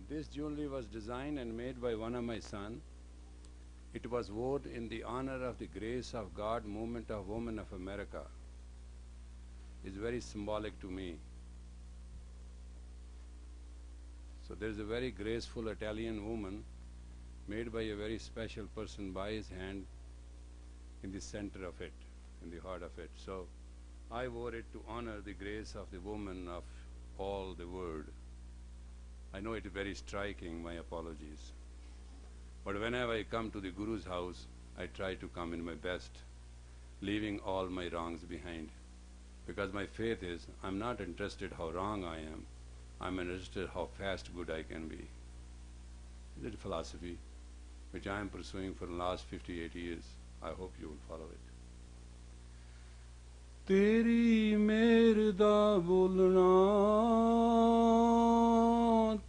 This jewelry was designed and made by one of my sons. It was worn in the honor of the Grace of God Movement of Women of America. It's very symbolic to me. So there is a very graceful Italian woman made by a very special person by his hand in the center of it, in the heart of it. So I wore it to honor the grace of the woman of all the world. I know it is very striking, my apologies. But whenever I come to the Guru's house, I try to come in my best, leaving all my wrongs behind. Because my faith is, I'm not interested how wrong I am, I'm interested how fast good I can be. It's a philosophy which I am pursuing for the last 58 years. I hope you will follow it. तेरी मेर दा बोलना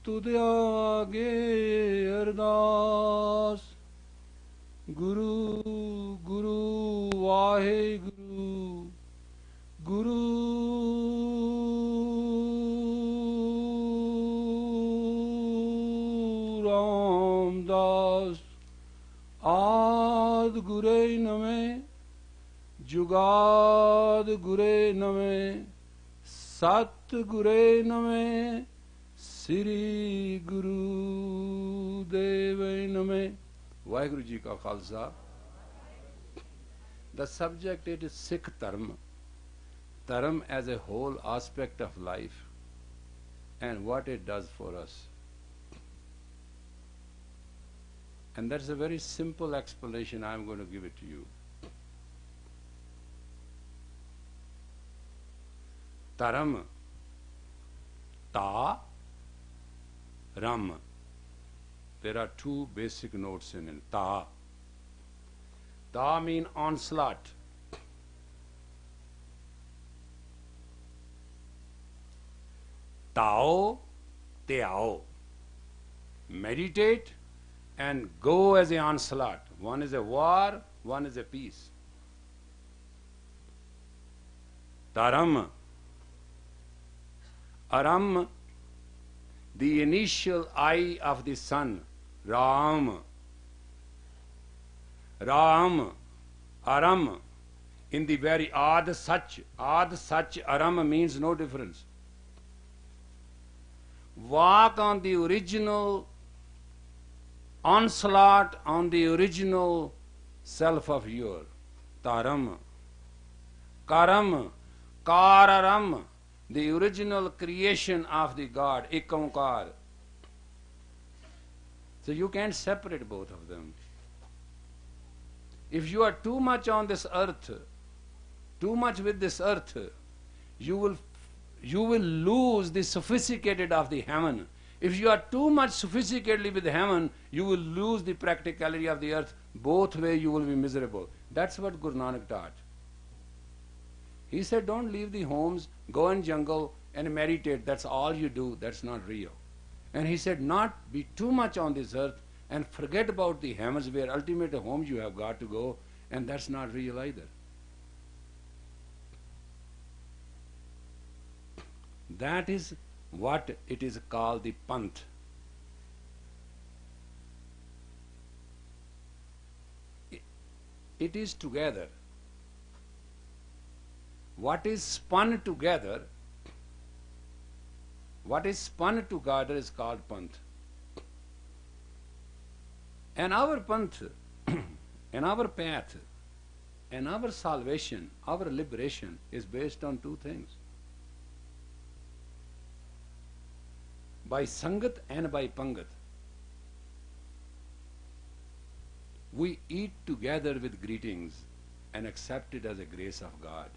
तुदे आगे अरदास गुरु गुरु वाहे गुरु गुरु रामदास आद गुरे नमे जुगाद गुरे नमे सत गुरे नमे श्री गुरु देव नमे वाहिगुरु जी का Khalsa. The subject it is Sikh Dharma. Dharma as a whole aspect of life and what it does for us. And that's a very simple explanation. I'm going to give it to you. Taram, Ta, Ram. There are two basic notes in it. Ta. Ta means onslaught. Tao, Teao. Meditate and go as an onslaught. One is a war, one is a peace. Taram. Aram, the initial eye of the sun, Ram. Ram, Aram, in the very Ad Sach, Aram means no difference. Walk on the original onslaught, on the original self of your, Taram. Karam, Kararam, the original creation of the God, Ekankar. So you can't separate both of them. If you are too much on this earth, too much with this earth, you will lose the sophisticated of the heaven. If you are too much sophisticatedly with heaven, you will lose the practicality of the earth. Both ways you will be miserable. That's what Guru Nanak taught. He said, don't leave the homes, go in jungle and meditate. That's all you do. That's not real. And he said, not be too much on this earth and forget about the heavens where ultimate home you have got to go. And that's not real either. That is what it is called the Panth. It is together. What is spun together is called Panth. And our Panth, and our path, and our salvation, our liberation is based on two things. By Sangat and by Pangat. We eat together with greetings and accept it as a grace of God.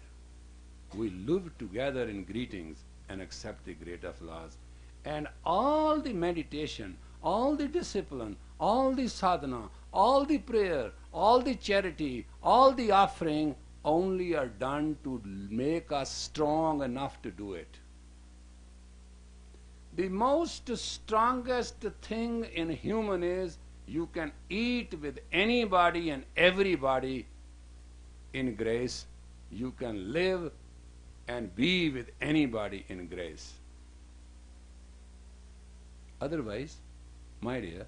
We live together in greetings and accept the great of laws. And all the meditation, all the discipline, all the sadhana, all the prayer, all the charity, all the offering only are done to make us strong enough to do it. The most strongest thing in human is you can eat with anybody and everybody in grace. You can live and be with anybody in grace. Otherwise, my dear,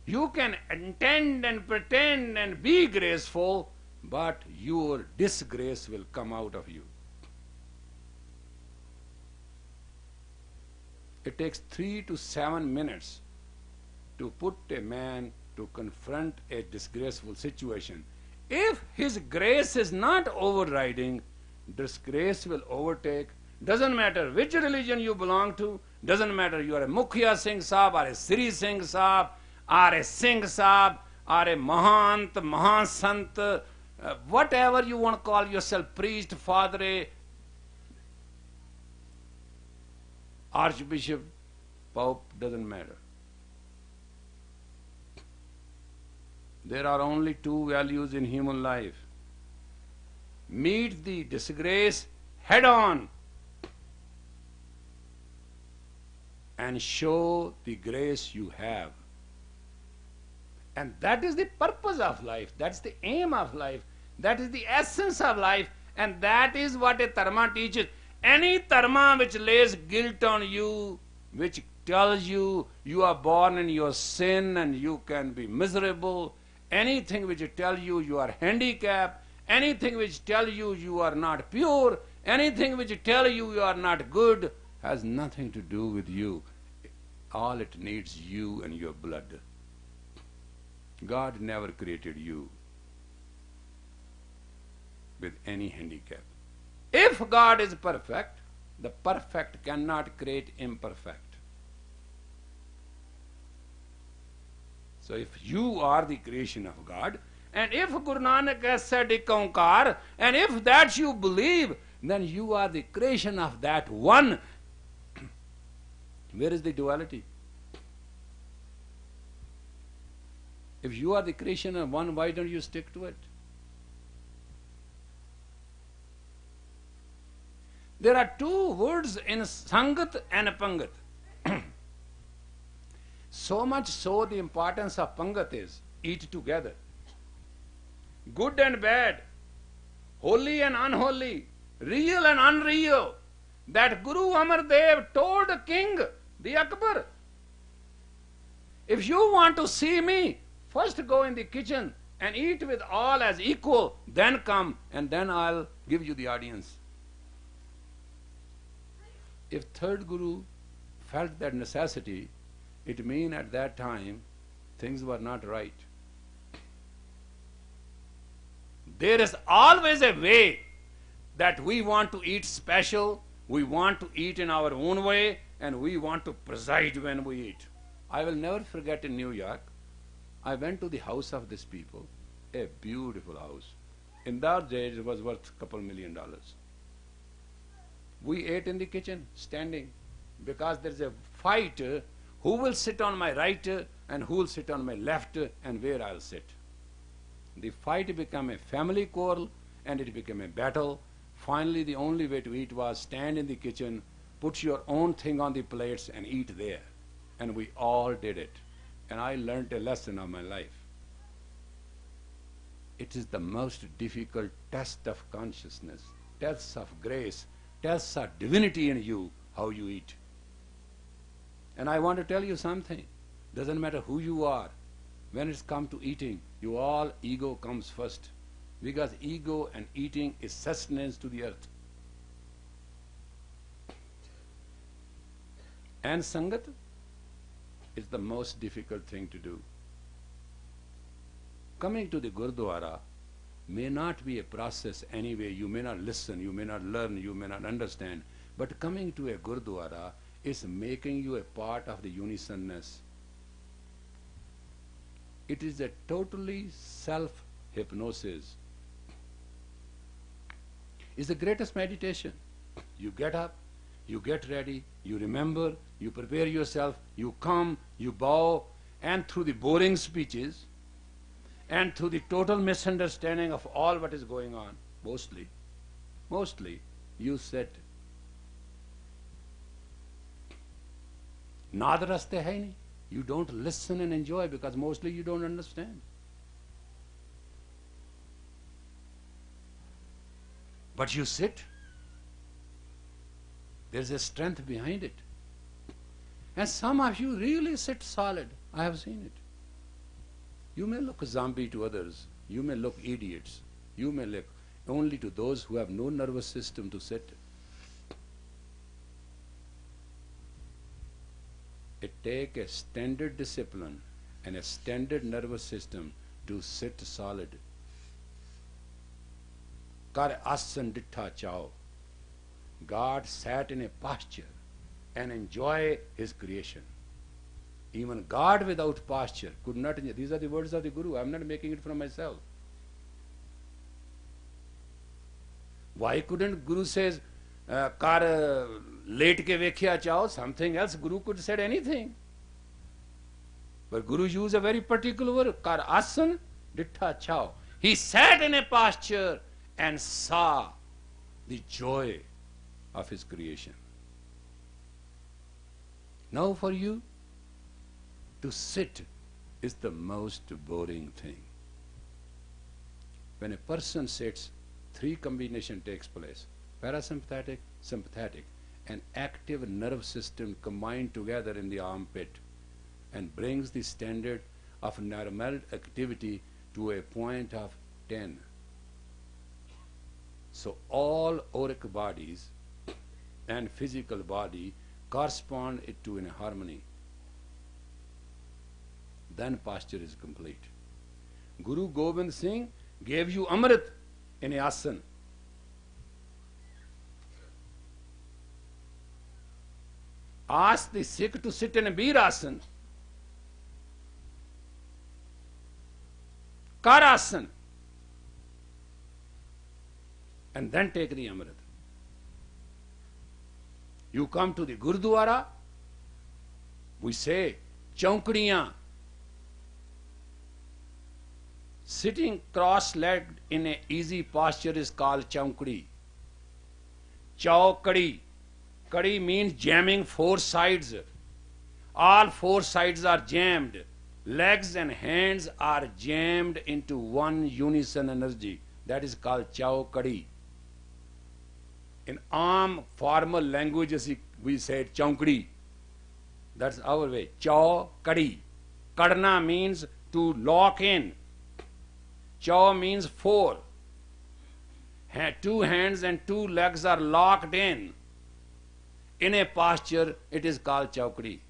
you can intend and pretend and be graceful, but your disgrace will come out of you. It takes 3 to 7 minutes to put a man to confront a disgraceful situation. If his grace is not overriding, disgrace will overtake. Doesn't matter which religion you belong to, doesn't matter you are a Mukhya Singh Sahib or a Sri Singh Sahib or a Singh Sahib or a Mahant, Mahasant, whatever you want to call yourself, priest, father, a archbishop, pope, doesn't matter. There are only 2 values in human life. Meet the disgrace head on and show the grace you have. And that is the purpose of life. That's the aim of life. That is the essence of life. And that is what a dharma teaches. Any dharma which lays guilt on you, which tells you you are born in your sin and you can be miserable, anything which tell you you are handicapped, anything which tell you you are not pure, anything which tell you you are not good, has nothing to do with you. All it needs you and your blood. God never created you with any handicap. If God is perfect, the perfect cannot create imperfect. So if you are the creation of God, and if Guru Nanak has said ek onkar, and if that you believe, then you are the creation of that one. Where is the duality? If you are the creation of one, why don't you stick to it? There are 2 words in Sangat and Pangat. So much so the importance of Pangat is eat together. Good and bad, holy and unholy, real and unreal. That Guru Amar Dev told the king, the Akbar, if you want to see me, first go in the kitchen and eat with all as equal, then come and then I'll give you the audience. If 3rd Guru felt that necessity, it means at that time things were not right. There is always a way that we want to eat special, we want to eat in our own way, and we want to preside when we eat. I will never forget in New York, I went to the house of these people, a beautiful house. In those days it was worth a couple $1 million. We ate in the kitchen, standing, because there is a fight, who will sit on my right and who will sit on my left and where I'll sit. The fight became a family quarrel and it became a battle. Finally, the only way to eat was stand in the kitchen, put your own thing on the plates and eat there. And we all did it. And I learned a lesson of my life. It is the most difficult test of consciousness, tests of grace, tests of divinity in you, how you eat. And I want to tell you something. Doesn't matter who you are. When it's come to eating, you all ego comes first. Because ego and eating is sustenance to the earth. And Sangat is the most difficult thing to do. Coming to the Gurdwara may not be a process anyway. You may not listen, you may not learn, you may not understand. But coming to a Gurdwara is making you a part of the unisonness. It is a totally self-hypnosis. It's the greatest meditation. You get up, you get ready, you remember, you prepare yourself, you come, you bow, and through the boring speeches and through the total misunderstanding of all what is going on, mostly, you sit. Naad raste hai nahi. You don't listen and enjoy because mostly you don't understand. But you sit. There's a strength behind it. And some of you really sit solid. I have seen it. You may look zombie to others, you may look idiots, you may look only to those who have no nervous system to sit. It takes a standard discipline and a standard nervous system to sit solid. Kar asan dittha chao. God sat in a posture and enjoy his creation. Even God without posture could not enjoy. These are the words of the Guru. I am not making it from myself. Why couldn't Guru says, kar late ke vekhya chao? Something else. Guru could have said anything. But Guru used a very particular word, kar asan dittha chao. He sat in a posture and saw the joy of his creation. Now for you, to sit is the most boring thing. When a person sits, three combination takes place. Parasympathetic, sympathetic, and active nerve system combined together in the armpit and brings the standard of normal activity to a point of 10. So all auric bodies and physical body correspond it to in harmony. Then posture is complete. Guru Gobind Singh gave you Amrit in a asan. Ask the Sikh to sit in a Bir asan. Kar asan. And then take the Amrit. You come to the Gurdwara, we say, Chaunkadiyan. Sitting cross-legged in an easy posture is called Chaunkadi. Chaukadi. Kadi means jamming four sides. All four sides are jammed. Legs and hands are jammed into one unison energy. That is called Chaukadi. In Aam formal languages, we say Chaunkadi. That's our way. Chaukadi. Kadna means to lock in. Chaw means four. Two hands and two legs are locked in. In a posture, it is called Chaukadi.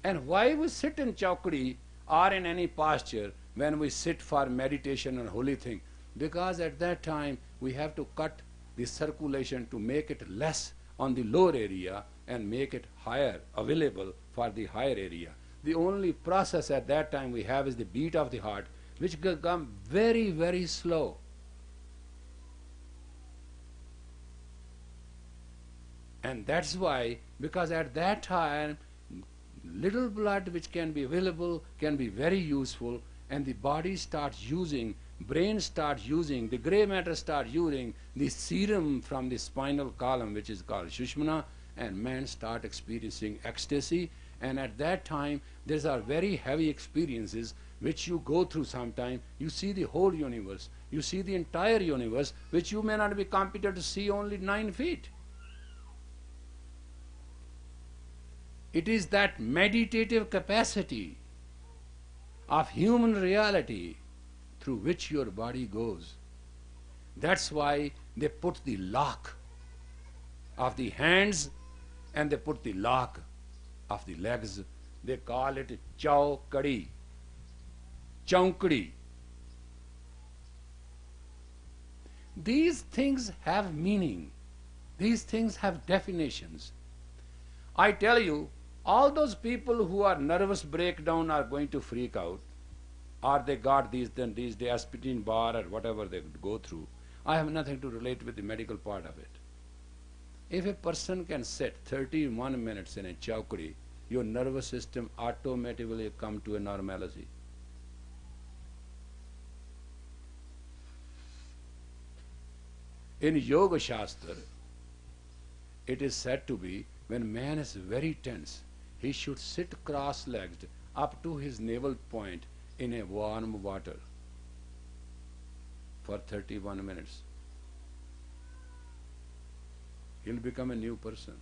And why we sit in Chaukadi or in any posture when we sit for meditation and holy thing? Because at that time we have to cut the circulation to make it less on the lower area and make it higher, available for the higher area. The only process at that time we have is the beat of the heart, which will come very, very slow. And that's why, because at that time, little blood which can be available can be very useful, and the body starts using, brain starts using, the grey matter starts using the serum from the spinal column, which is called Sushmana, and man start experiencing ecstasy. And at that time, these are very heavy experiences which you go through sometime. You see the whole universe. You see the entire universe, which you may not be competent to see only 9 feet. It is that meditative capacity of human reality through which your body goes. That's why they put the lock of the hands and they put the lock of the legs. They call it Chaukadi. Chaunkadi. These things have meaning. These things have definitions. I tell you, all those people who are nervous breakdown are going to freak out, or they got these aspirin bar or whatever they go through. I have nothing to relate with the medical part of it. If a person can sit 31 minutes in a chaukadi, your nervous system automatically come to a normalcy. In Yoga Shastra, it is said to be when man is very tense, he should sit cross-legged up to his navel point in a warm water for 31 minutes. He'll become a new person.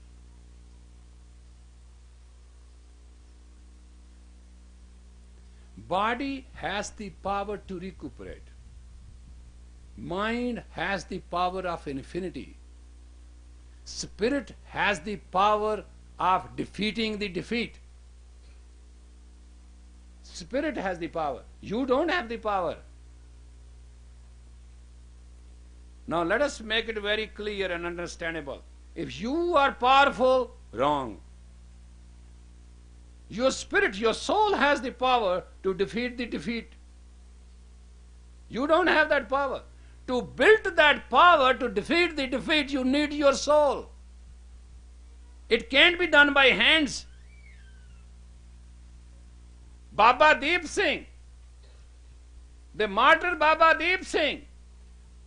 Body has the power to recuperate. Mind has the power of infinity. Spirit has the power of defeating the defeat. Spirit has the power. You don't have the power. Now let us make it very clear and understandable. If you are powerful, wrong. Your spirit, your soul has the power to defeat the defeat. You don't have that power. To build that power to defeat the defeat, you need your soul. It can't be done by hands. Baba Deep Singh, the martyr Baba Deep Singh,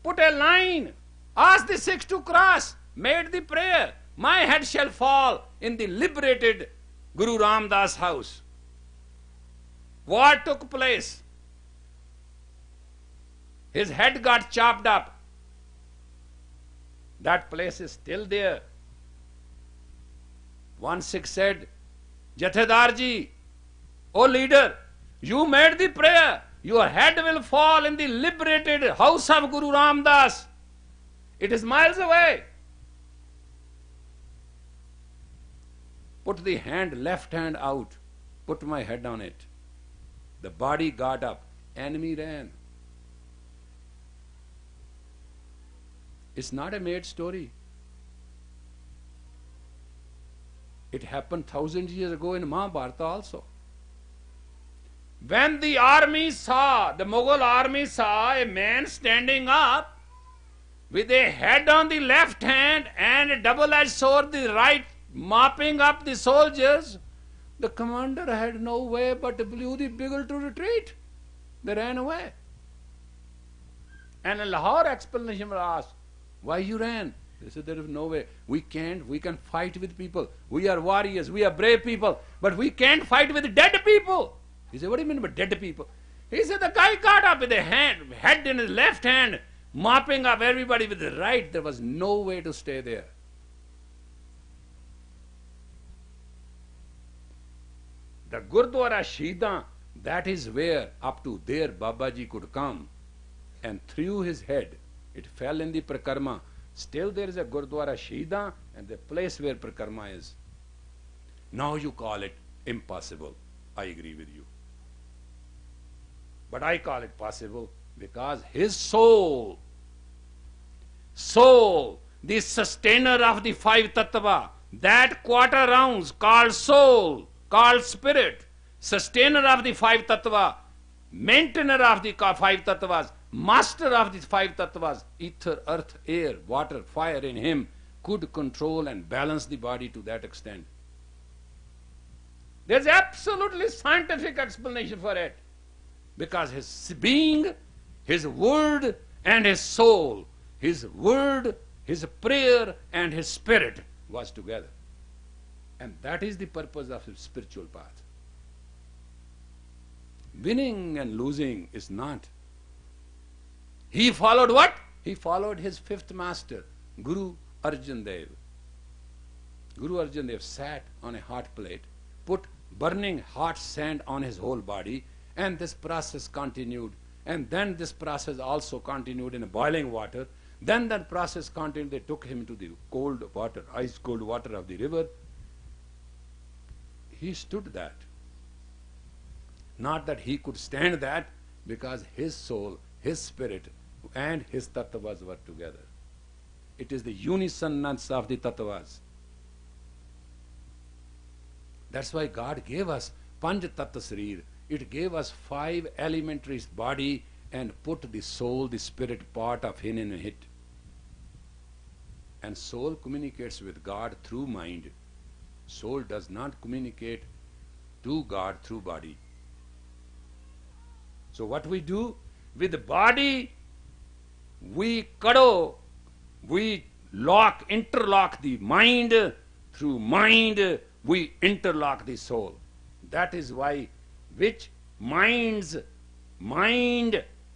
put a line, asked the Sikhs to cross, made the prayer, my head shall fall in the liberated Guru Ram Das house. What took place? His head got chopped up. That place is still there. One Sikh said, Jathedarji, O leader, you made the prayer. Your head will fall in the liberated house of Guru Ram Das. It is miles away. Put the left hand out. Put my head on it. The body got up. Enemy ran. It's not a made story. It happened 1,000 years ago in Mahabharata also. When the Mughal army saw a man standing up with a head on the left hand and a double-edged sword the right, mopping up the soldiers, the commander had no way but blew the bugle to retreat. They ran away. And in Lahore, explanation was asked, why you ran? They said, there is no way. We can fight with people. We are warriors, we are brave people, but we can't fight with dead people. He said, what do you mean by dead people? He said, the guy got up with a head in his left hand, mopping up everybody with the right. There was no way to stay there. The Gurdwara Shahidan, that is where up to there Babaji could come, and threw his head. It fell in the Prakarma. Still there is a Gurdwara Shahidan and the place where Prakarma is. Now you call it impossible. I agree with you. But I call it possible because his soul, the sustainer of the five tattva, that quarter rounds called soul, called spirit, sustainer of the five tattva, maintainer of the five tattvas, master of the five tattvas, ether, earth, air, water, fire in him, could control and balance the body to that extent. There's absolutely scientific explanation for it. Because his being, his word and his soul, his word, his prayer and his spirit was together. And that is the purpose of his spiritual path. Winning and losing is not. He followed what? He followed his fifth master, Guru Arjan Dev. Guru Arjan Dev sat on a hot plate, put burning hot sand on his whole body, and this process continued. And then this process also continued in boiling water. Then that process continued. They took him to the cold water, ice cold water of the river. He stood that. Not that he could stand that, because his soul, his spirit, and his tattvas were together. It is the unisonness of the tattvas. That's why God gave us Panch Tattva Sarir. It gave us 5 elementary body and put the soul, the spirit part of him in it. And soul communicates with God through mind. Soul does not communicate to God through body. So what we do with the body, we cuddle, we interlock the mind. Through mind, we interlock the soul. That is why which mind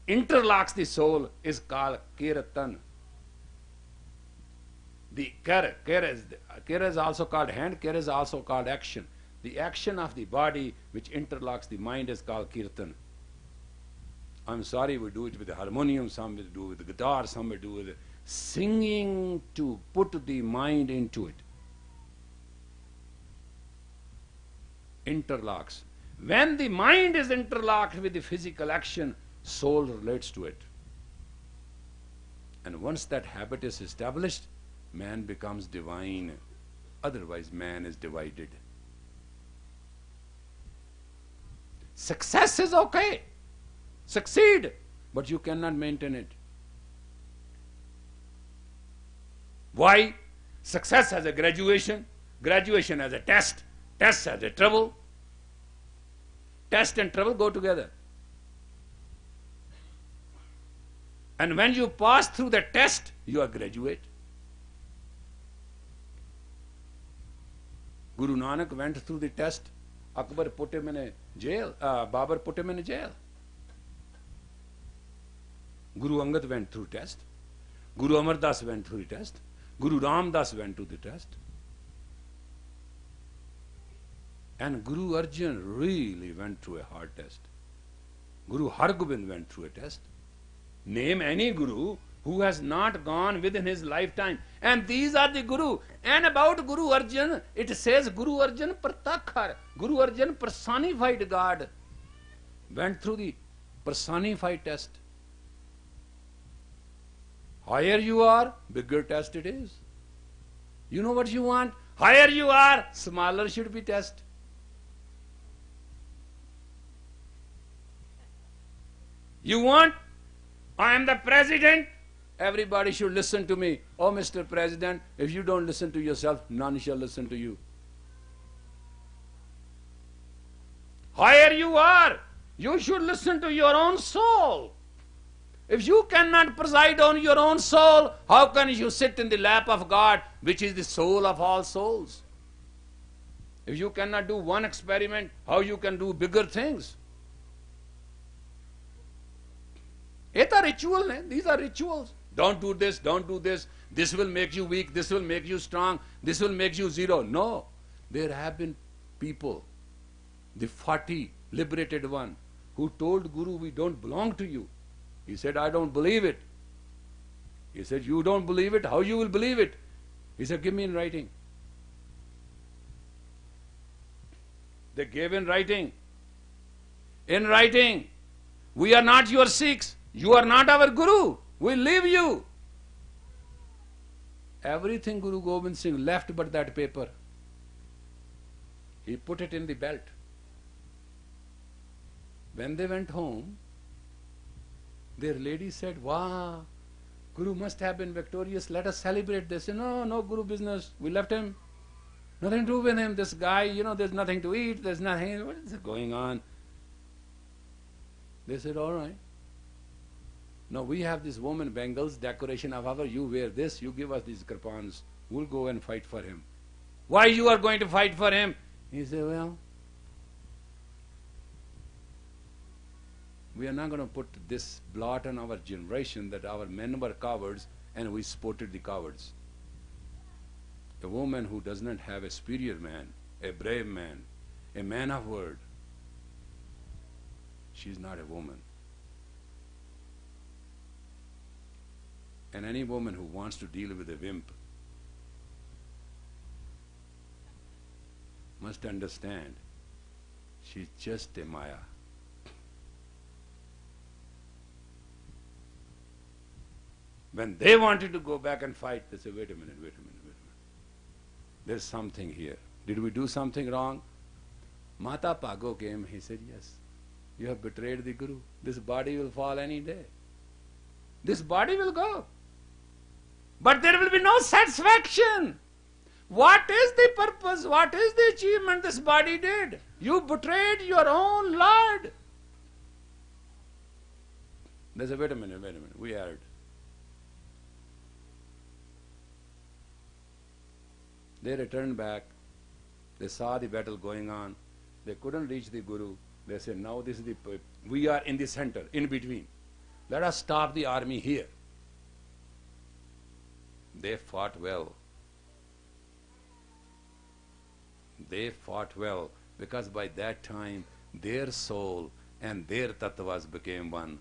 interlocks the soul is called kirtan. The kara is also called hand, kara is also called action. The action of the body which interlocks the mind is called kirtan. I'm sorry, we do it with the harmonium, some will do with the guitar, some will do with the singing to put the mind into it. Interlocks. When the mind is interlocked with the physical action, soul relates to it. And once that habit is established, man becomes divine. Otherwise, man is divided. Success is okay. Succeed, but you cannot maintain it. Why? Success has a graduation, graduation has a test, test has a trouble. Test and trouble go together. And when you pass through the test, you are graduate. Guru Nanak went through the test. Akbar put him in a jail. Babar put him in a jail. Guru Angad went through test. Guru Amar Das went through the test. Guru Ram Das went to the test. And Guru Arjan really went through a hard test. Guru Hargobind went through a test. Name any Guru who has not gone within his lifetime. And these are the Guru. And about Guru Arjan, it says Guru Arjan Pratakhar. Guru Arjan personified God. Went through the personified test. Higher you are, bigger test it is. You know what you want? Higher you are, smaller should be test. You want? I am the president. Everybody should listen to me. Oh, Mr. President, if you don't listen to yourself, none shall listen to you. Higher you are, you should listen to your own soul. If you cannot preside on your own soul, how can you sit in the lap of God, which is the soul of all souls? If you cannot do one experiment, how you can do bigger things? These are rituals. These are rituals. Don't do this, don't do this. This will make you weak, this will make you strong, this will make you zero. No. There have been people, the 40 liberated one, who told Guru, we don't belong to you. He said, I don't believe it. He said, you don't believe it? How you will believe it? He said, give me in writing. They gave in writing. In writing. We are not your Sikhs. You are not our Guru. We leave you. Everything Guru Gobind Singh left but that paper. He put it in the belt. When they went home, their lady said, wow, Guru must have been victorious. Let us celebrate this. No, no Guru business. We left him. Nothing to do with him. This guy, there's nothing to eat. There's nothing. What is going on? They said, all right. Now we have this woman Bengals decoration of our. You wear this. You give us these kirpans. We'll go and fight for him. Why you are going to fight for him? He said, well, we are not going to put this blot on our generation that our men were cowards and we supported the cowards. A woman who does not have a superior man, a brave man, a man of word, she is not a woman. And any woman who wants to deal with a wimp must understand she's just a Maya. When they wanted to go back and fight, they said, wait a minute. There's something here. Did we do something wrong? Mata Pago came, he said, yes. You have betrayed the Guru. This body will fall any day. This body will go. But there will be no satisfaction. What is the purpose? What is the achievement this body did? You betrayed your own Lord. They said, wait a minute, we erred. They returned back. They saw the battle going on. They couldn't reach the Guru. They said, now this is we are in the center, in between. Let us stop the army here. They fought well. they fought well, because by that time their soul and their tattvas became one.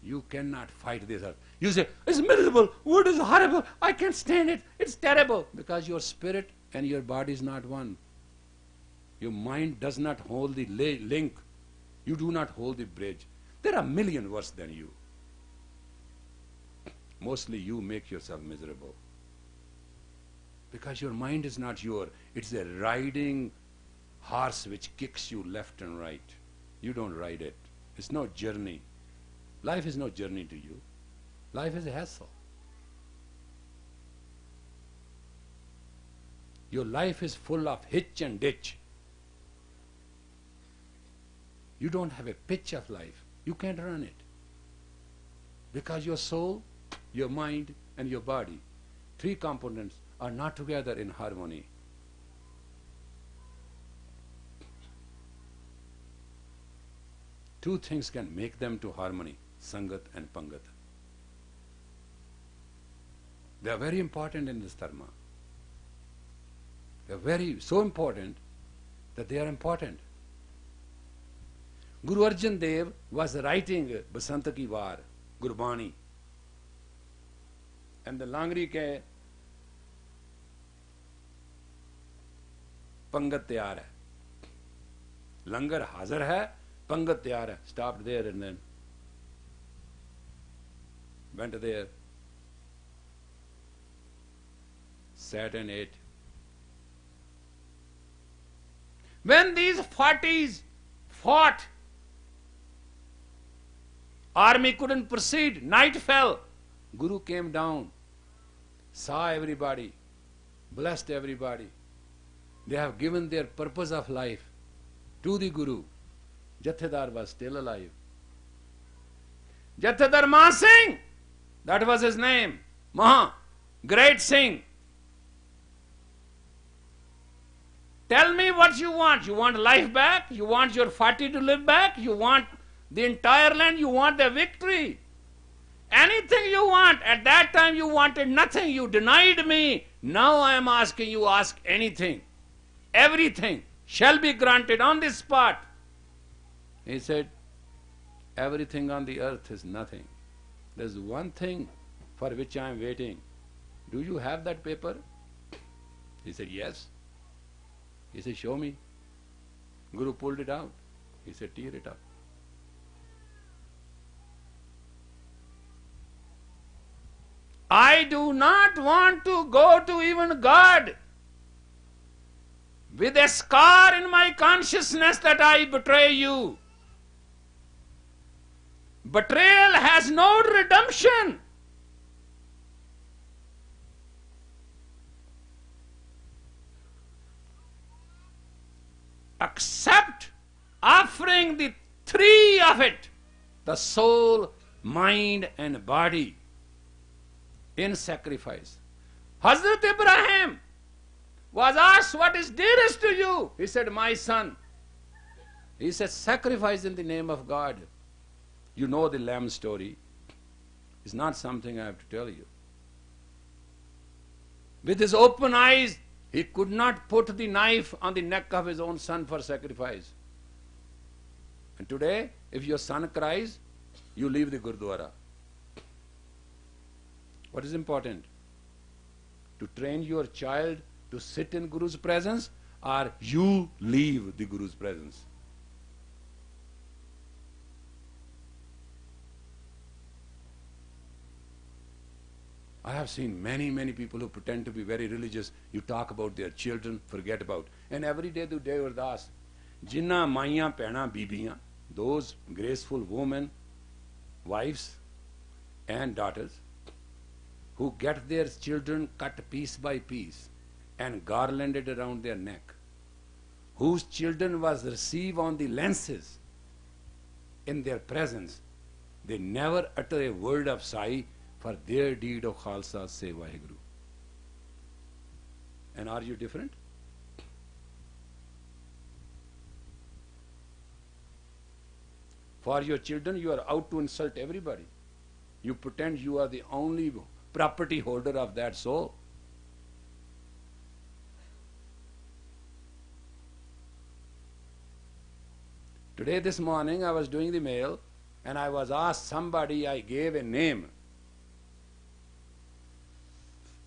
You cannot fight this earth. You say, it's miserable, wood is horrible, I can't stand it, it's terrible. Because your spirit and your body is not one. Your mind does not hold the link. You do not hold the bridge. There are a million worse than you. Mostly you make yourself miserable. Because your mind is not yours. It's a riding horse which kicks you left and right. You don't ride it. It's no journey. Life is no journey to you. Life is a hassle. Your life is full of hitch and ditch. You don't have a pitch of life. You can't run it. Because your soul, your mind, and your body, three components, are not together in harmony. Two things can make them to harmony, Sangat and Pangat. They are very important in this dharma. They are so important that they are important. Guru Arjan Dev was writing Basanta Ki Var, Gurbani. And the Langri ke Pangat tayar hai. Langar hazar hai, Pangat tayar hai. Stopped there and then went there, sat and ate. When these 40s fought, army couldn't proceed, night fell. Guru came down, saw everybody, blessed everybody. They have given their purpose of life to the Guru. Jathedar was still alive. Jathedar Maha Singh, that was his name. Maha, great Singh. Tell me what you want. You want life back? You want your 40 to live back? You want the entire land? You want the victory? Anything you want. At that time you wanted nothing. You denied me. Now I am asking you, ask anything. Everything shall be granted on this spot. He said, everything on the earth is nothing. There's one thing for which I am waiting. Do you have that paper? He said, yes. He said, show me. Guru pulled it out. He said, tear it up. I do not want to go to even God with a scar in my consciousness that I betray you. Betrayal has no redemption. Except offering the three of it, the soul, mind and body, in sacrifice. Hazrat Ibrahim was asked, what is dearest to you? He said, my son. He said, sacrifice in the name of God. You know the lamb story. It's not something I have to tell you. With his open eyes, he could not put the knife on the neck of his own son for sacrifice. And today, if your son cries, you leave the Gurdwara. What is important? To train your child to sit in Guru's presence, or you leave the Guru's presence? I have seen many people who pretend to be very religious. You talk about their children, forget about. And every day they do ardas. Jinna maiyan pehna bibiyan, those graceful women, wives and daughters, who get their children cut piece by piece and garlanded around their neck, whose children was received on the lances in their presence, they never utter a word of sai for their deed of Khalsa say Vaheguru. And are you different? For your children, you are out to insult everybody. You pretend you are the only property holder of that soul. Today, this morning, I was doing the mail and I was asked somebody, I gave a name.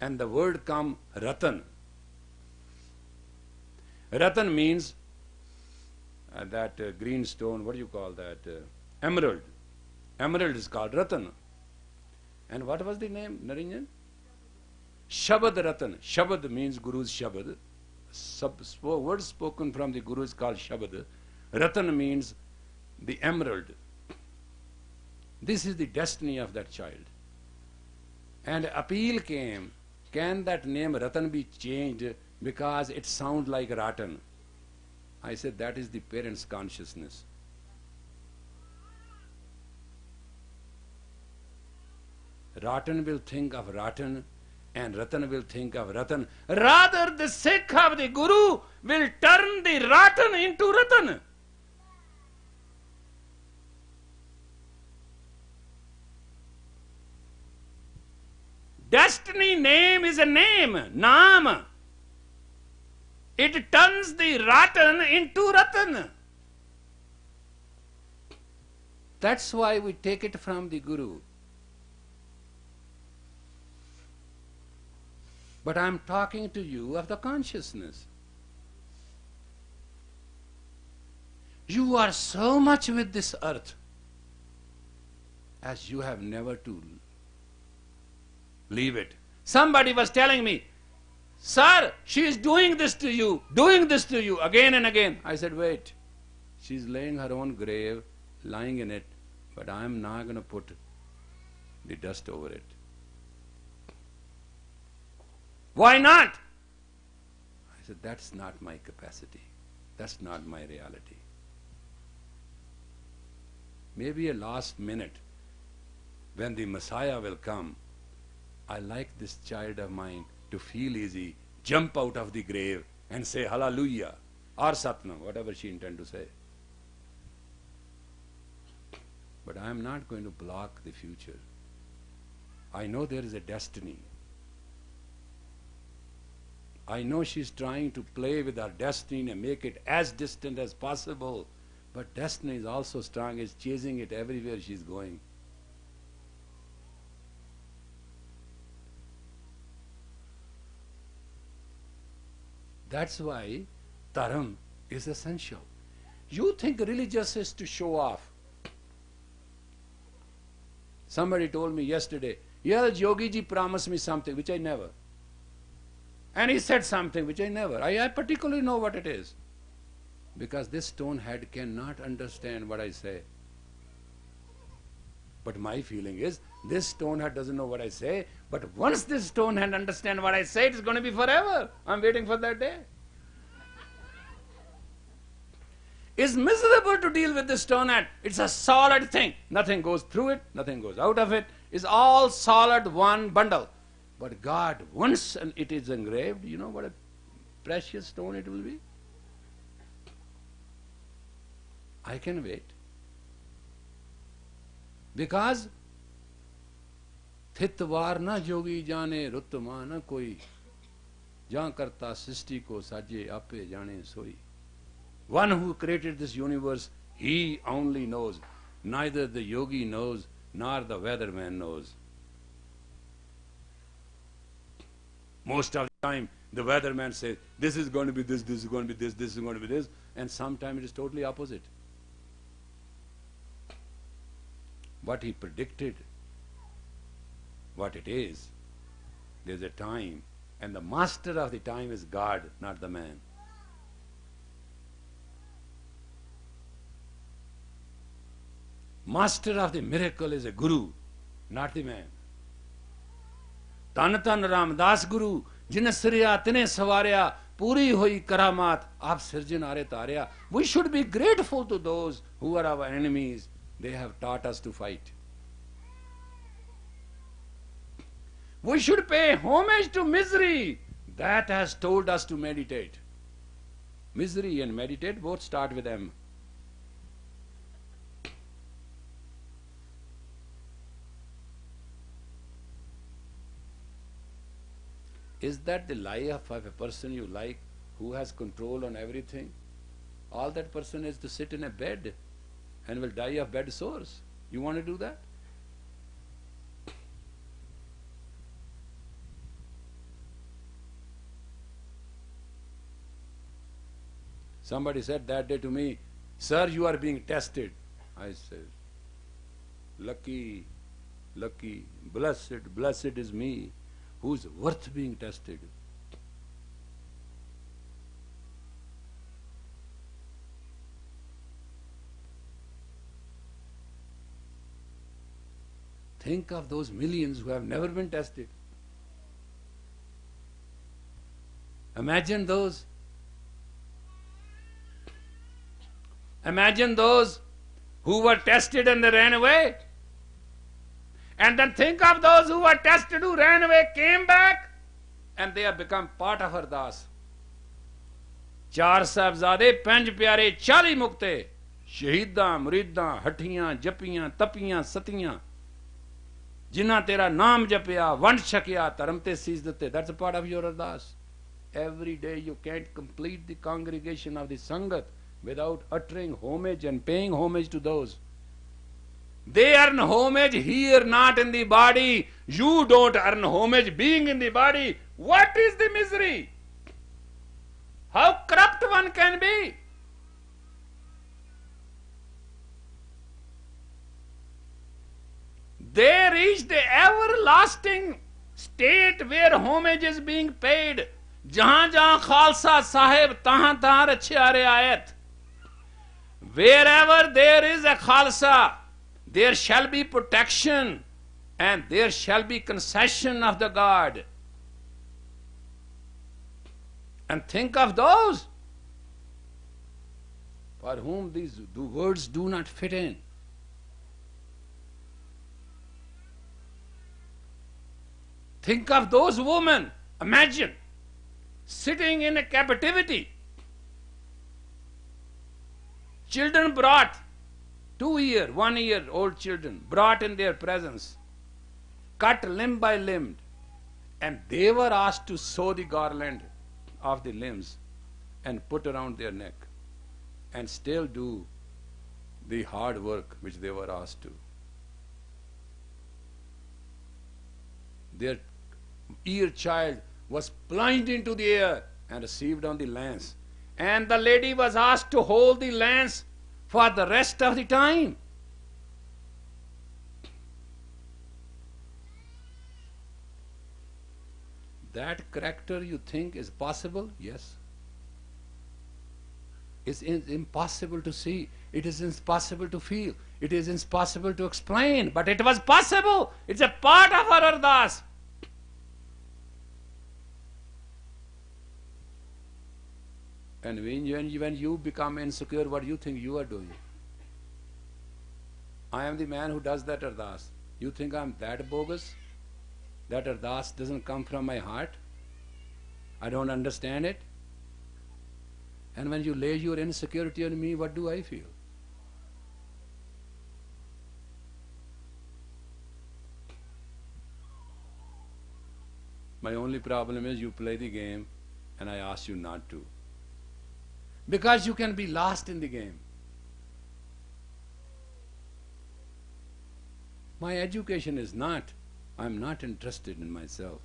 And the word come Ratan. Ratan means that green stone, what do you call that? Emerald. Emerald is called Ratan. And what was the name, Narinjan? Shabad Ratan. Shabad means Guru's Shabad. Word spoken from the Guru is called Shabad. Ratan means the emerald. This is the destiny of that child. And appeal came, can that name Ratan be changed because it sounds like Ratan? I said, that is the parent's consciousness. Ratan will think of Ratan and Ratan will think of Ratan. Rather, the Sikh of the Guru will turn the Ratan into Ratan. Destiny name is a name, Naam. It turns the Ratan into Ratan. That's why we take it from the Guru. But I'm talking to you of the consciousness. You are so much with this earth as you have never to leave it. Somebody was telling me, sir, she is doing this to you again and again. I said, wait, she's laying her own grave, lying in it, but I'm not going to put the dust over it. Why not? I said, that's not my capacity. That's not my reality. Maybe a last minute, when the Messiah will come, I like this child of mine to feel easy, jump out of the grave and say Hallelujah or Satnam, whatever she intends to say. But I am not going to block the future. I know there is a destiny. I know she's trying to play with her destiny and make it as distant as possible. But destiny is also strong, is chasing it everywhere she's going. That's why Dharam is essential. You think religious is to show off. Somebody told me yesterday, yes, Yogi ji promised me something, which I never. And he said something which I never. I particularly know what it is. Because this stone head cannot understand what I say. But my feeling is, this stone head doesn't know what I say, but once this stone head understands what I say, it's going to be forever. I'm waiting for that day. It's miserable to deal with this stone head. It's a solid thing. Nothing goes through it, nothing goes out of it. It's all solid, one bundle. But God, once it is engraved, you know what a precious stone it will be? I can wait. Because थितवार न जोगी जाने रुतमा न कोई जहाँ करता सृष्टि को साजे आपे जाने सोई. One who created this universe, he only knows. Neither the yogi knows, nor the weatherman knows. Most of the time, the weatherman says, this is going to be this, this is going to be this, this is going to be this, and sometimes it is totally opposite. What he predicted, what it is, there's a time, and the master of the time is God, not the man. Master of the miracle is a guru, not the man. Tan Tan Ramdas Guru, Jin Sriya Tine Savarya, Puri Hoi Karamat, Aap Sirjan Are Tarya. We should be grateful to those who are our enemies. They have taught us to fight. We should pay homage to misery. That has told us to meditate. Misery and meditate both start with M. Is that the lie of a person you like who has control on everything? All that person is to sit in a bed and will die of bed sores. You want to do that? Somebody said that day to me, "Sir, you are being tested." I said, lucky, blessed is me, who's worth being tested. Think of those millions who have never been tested. Imagine those. Imagine those who were tested and they ran away. And then think of those who were tested, who ran away, came back, and they have become part of Ardas. 4 ਸਾਹਿਬਜ਼ਾਦੇ, 5 ਪਿਆਰੇ, 40 ਮੁਕਤੇ, ਸ਼ਹੀਦਾਂ, ਮੁਰੀਦਾਂ, ਹੱਠੀਆਂ, ਜੱਪੀਆਂ, ਤਪੀਆਂ, ਸਤੀਆਂ, ਜਿਨ੍ਹਾਂ ਤੇਰਾ ਨਾਮ ਜਪਿਆ, ਵੰਡ ਛਕਿਆ, ਧਰਮ ਤੇ ਸੀਸ ਦਿੱਤੇ. That's a part of your Ardas. Every day you can't complete the congregation of the Sangat without uttering homage and paying homage to those. They earn homage here, not in the body. You don't earn homage being in the body. What is the misery? How corrupt one can be? They reach the everlasting state where homage is being paid. Jahan jahan Khalsa Sahib, tahan tahan Rachya Riayat. Wherever there is a Khalsa, there shall be protection and there shall be concession of the God. And think of those for whom these words do not fit in. Think of those women, imagine, sitting in a captivity. Children brought, 2-year, 1-year-old children, brought in their presence, cut limb by limb, and they were asked to sew the garland of the limbs and put around their neck, and still do the hard work which they were asked to. Their ear child was plunged into the air and received on the lance, and the lady was asked to hold the lance for the rest of the time. That character you think is possible? Yes. It's impossible to see. It is impossible to feel. It is impossible to explain. But it was possible. It's a part of our Ardas. And when you become insecure, what do you think you are doing? I am the man who does that Ardas. You think I'm that bogus? That Ardas doesn't come from my heart? I don't understand it? And when you lay your insecurity on me, what do I feel? My only problem is you play the game and I ask you not to. Because you can be lost in the game. My education is not, I'm not interested in myself.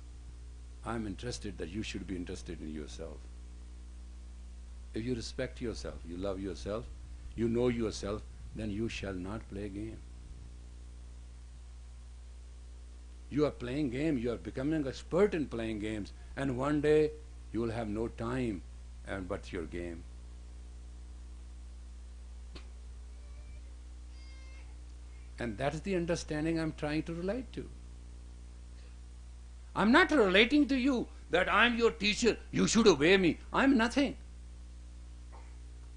I'm interested that you should be interested in yourself. If you respect yourself, you love yourself, you know yourself, then you shall not play a game. You are playing game, you are becoming expert in playing games, and one day you will have no time but your game. And that's the understanding I'm trying to relate to. I'm not relating to you that I'm your teacher, you should obey me. I'm nothing.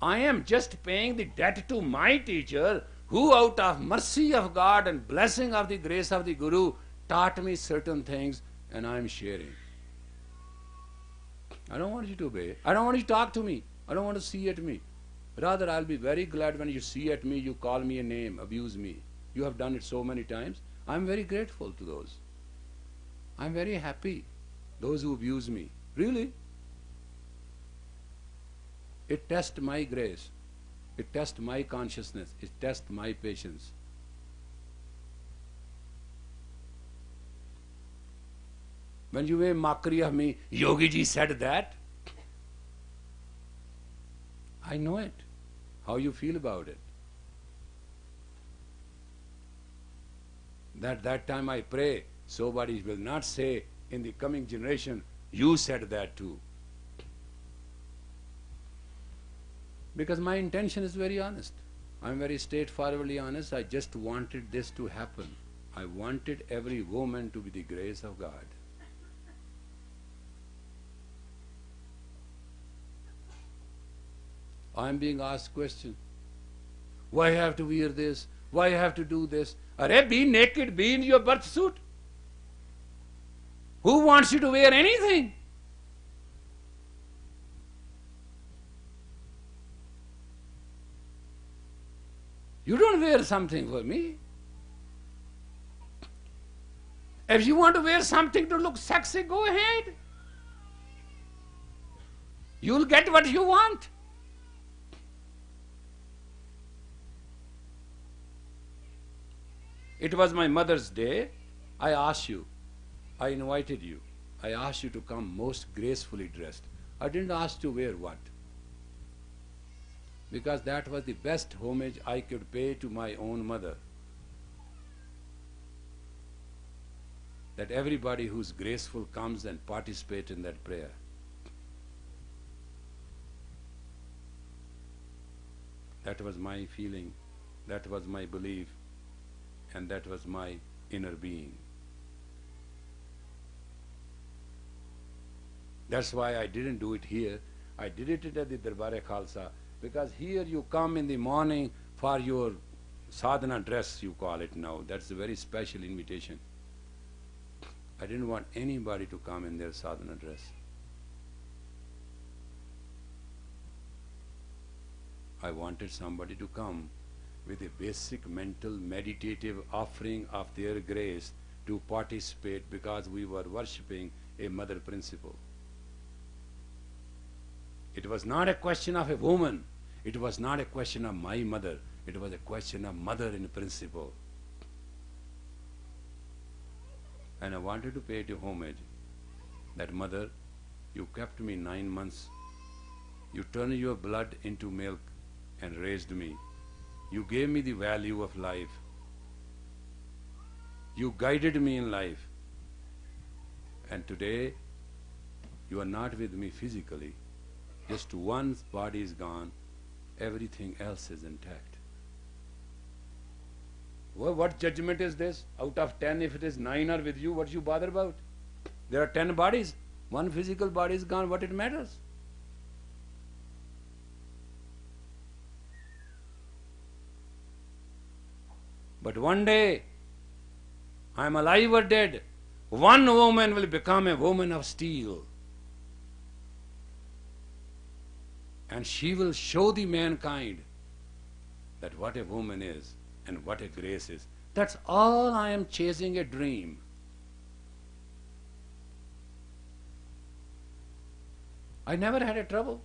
I am just paying the debt to my teacher, who out of mercy of God and blessing of the grace of the Guru taught me certain things, and I'm sharing. I don't want you to obey. I don't want you to talk to me. I don't want to see at me. Rather, I'll be very glad when you see at me, you call me a name, abuse me. You have done it so many times. I'm very grateful to those. I'm very happy, those who abuse me. Really. It tests my grace. It tests my consciousness. It tests my patience. When you make mockery of me, Yogi ji said that. I know it. How you feel about it. That time I pray, somebody will not say in the coming generation, you said that too. Because my intention is very honest. I'm very straightforwardly honest. I just wanted this to happen. I wanted every woman to be the grace of God. I'm being asked questions. Why have to wear this? Why have to do this? Arey, be naked, be in your birth suit. Who wants you to wear anything? You don't wear something for me. If you want to wear something to look sexy, go ahead. You'll get what you want. It was my mother's day. I asked you. I invited you. I asked you to come most gracefully dressed. I didn't ask to wear what. Because that was the best homage I could pay to my own mother. That everybody who's graceful comes and participates in that prayer. That was my feeling, that was my belief, and that was my inner being. That's why I didn't do it here. I did it at the Darbar-e-Khalsa, because here you come in the morning for your sadhana dress, you call it now. That's a very special invitation. I didn't want anybody to come in their sadhana dress. I wanted somebody to come with a basic mental meditative offering of their grace to participate, because we were worshipping a mother principle. It was not a question of a woman. It was not a question of my mother. It was a question of mother in principle. And I wanted to pay you homage. That mother, you kept me 9 months. You turned your blood into milk and raised me. You gave me the value of life. You guided me in life. And today, you are not with me physically. Just one body is gone, everything else is intact. Well, what judgment is this? Out of 10, if it is 9 are with you, what you bother about? There are 10 bodies. One physical body is gone, what it matters? But one day, I am alive or dead, one woman will become a woman of steel. And she will show the mankind that what a woman is and what a grace is. That's all I am chasing, a dream. I never had a trouble.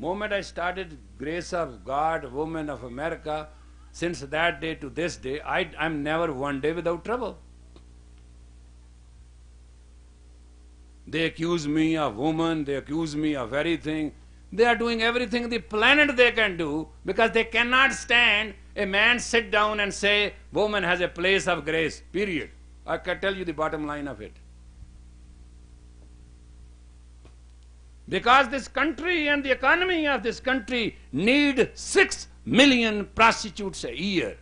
Moment I started Grace of God, Woman of America, since that day to this day, I'm never one day without trouble. They accuse me of woman, they accuse me of everything. They are doing everything on the planet they can do, because they cannot stand a man sit down and say, woman has a place of grace, period. I can tell you the bottom line of it. Because this country and the economy of this country need 6 million prostitutes a year.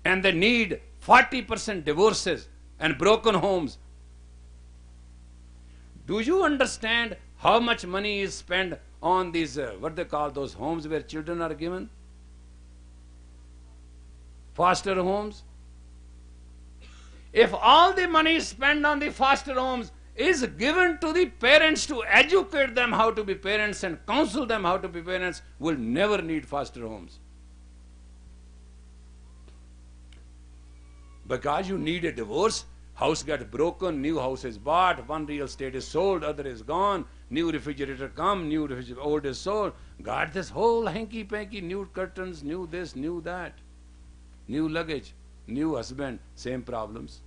And they need 40% divorces and broken homes. Do you understand how much money is spent on these, what they call those homes where children are given? Foster homes. If all the money spent on the foster homes is given to the parents to educate them how to be parents and counsel them how to be parents, we'll never need foster homes. Because you need a divorce, House gets broken, new house is bought, one real estate is sold, other is gone, new refrigerator come, new refrigerator, old is sold. Got this whole hanky-panky, new curtains, new this, new that, new luggage, new husband, same problems.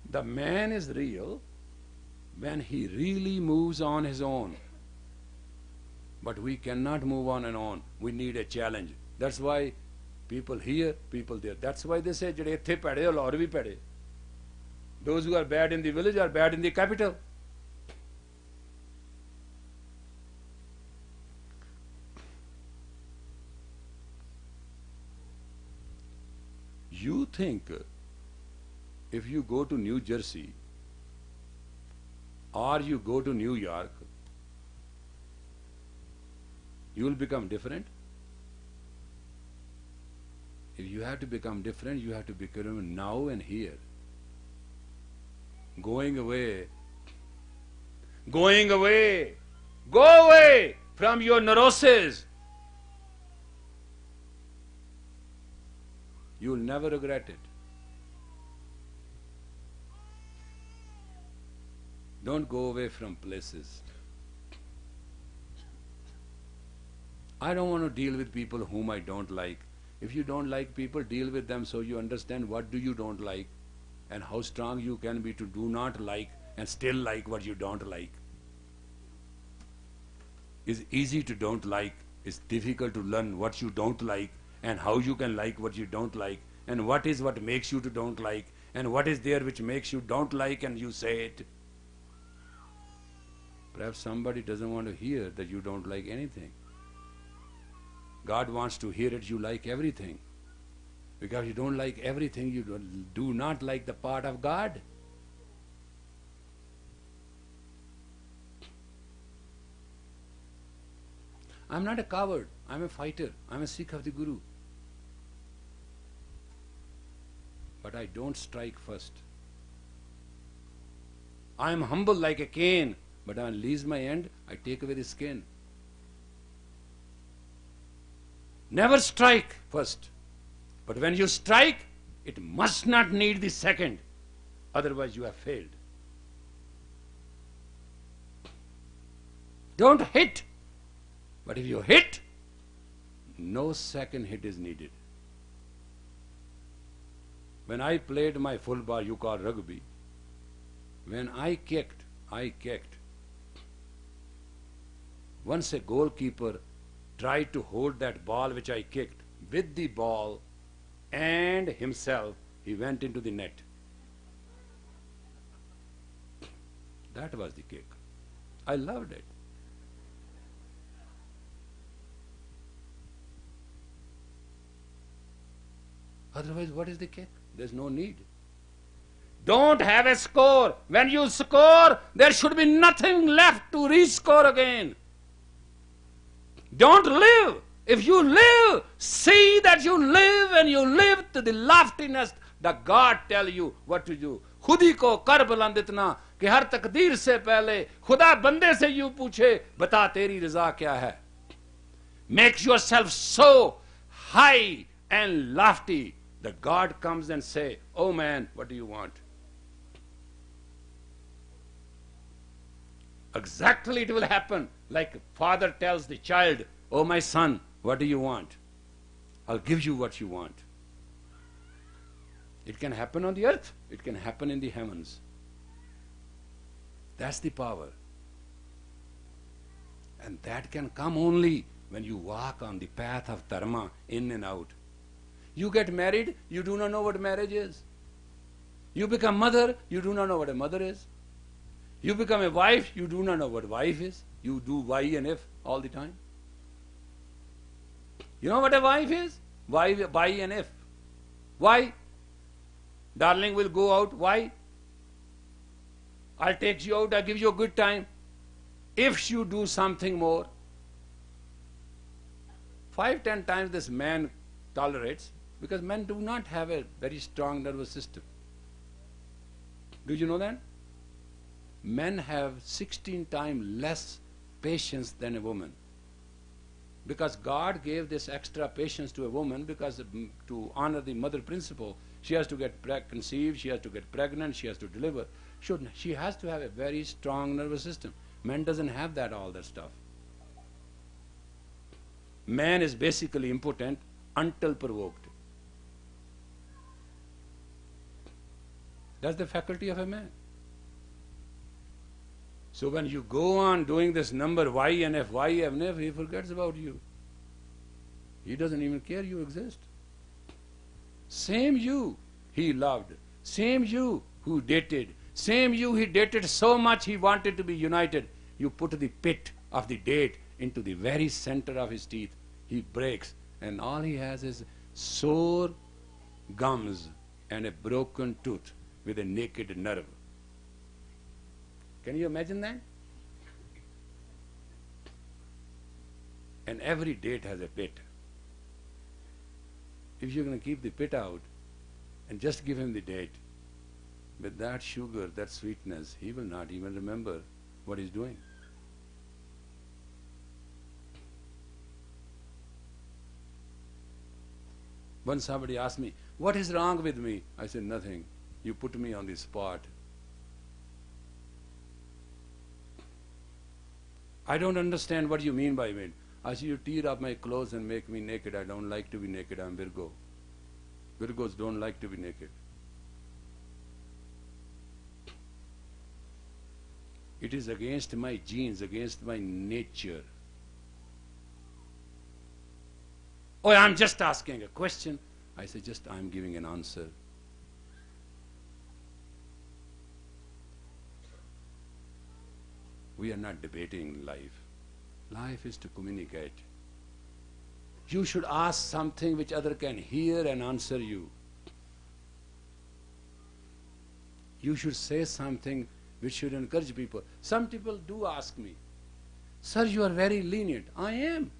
The man is real when he really moves on his own. But we cannot move on and on. We need a challenge. That's why people here, people there. That's why they say, "Jade ithe pade, aur bhi pade." Those who are bad in the village are bad in the capital. You think if you go to New Jersey or you go to New York, you will become different? If you have to become different, you have to become now and here. Going away, go away from your neuroses. You will never regret it. Don't go away from places. I don't want to deal with people whom I don't like. If you don't like people, deal with them so you understand what do you don't like and how strong you can be to do not like and still like what you don't like. It's easy to don't like. It's difficult to learn what you don't like and how you can like what you don't like and what is what makes you to don't like and what is there which makes you don't like and you say it. Perhaps somebody doesn't want to hear that you don't like anything. God wants to hear it, you like everything. Because you don't like everything, you do not like the part of God. I'm not a coward, I'm a fighter, I'm a Sikh of the Guru. But I don't strike first. I am humble like a cane, but when I release my end, I take away the skin. Never strike first. But when you strike, it must not need the second. Otherwise you have failed. Don't hit. But if you hit, no second hit is needed. When I played my full bar, you call rugby, when I kicked. Once a goalkeeper tried to hold that ball which I kicked with the ball and himself, he went into the net. That was the kick. I loved it. Otherwise, what is the kick? There's no need. Don't have a score. When you score, there should be nothing left to rescore again. Don't live. If you live, see that you live and you live to the loftiness that God tell you what to do. खुदी को कर बुलंद इतना कि हर तकदीर से पहले खुदा बंदे से यूं पूछे बता तेरी रजा क्या है. Make yourself so high and lofty that God comes and say, "Oh man, what do you want?" Exactly it will happen like father tells the child, "Oh my son, what do you want? I'll give you what you want." It can happen on the earth, it can happen in the heavens. That's the power. And that can come only when you walk on the path of dharma, in and out. You get married, you do not know what marriage is. You become mother, you do not know what a mother is. You become a wife, you do not know what wife is. You do why and if all the time. You know what a wife is? Why and if. Why? Darling will go out. Why? I'll take you out, I'll give you a good time. If you do something more, 5-10 times this man tolerates, because men do not have a very strong nervous system. Do you know that? men have 16 times less patience than a woman. Because God gave this extra patience to a woman because to honor the mother principle, she has to get conceived, she has to get pregnant, she has to deliver. She has to have a very strong nervous system. Man doesn't have all that stuff. Man is basically impotent until provoked. That's the faculty of a man. So when you go on doing this number Y and F, Y and F, he forgets about you. He doesn't even care you exist. Same you he loved, same you who dated, same you he dated so much he wanted to be united. You put the pit of the date into the very center of his teeth. He breaks, and all he has is sore gums and a broken tooth with a naked nerve. Can you imagine that? And every date has a pit. If you're going to keep the pit out and just give him the date, with that sugar, that sweetness, he will not even remember what he's doing. Once somebody asked me, what is wrong with me? I said, nothing. You put me on the spot. I don't understand what you mean by it. I said, you tear up my clothes and make me naked. I don't like to be naked. I'm Virgo. Virgos don't like to be naked. It is against my genes, against my nature. Oh, I'm just asking a question. I say, just I'm giving an answer. We are not debating life. Life is to communicate. You should ask something which other can hear and answer you. You should say something which should encourage people. Some people do ask me, sir, you are very lenient. I am.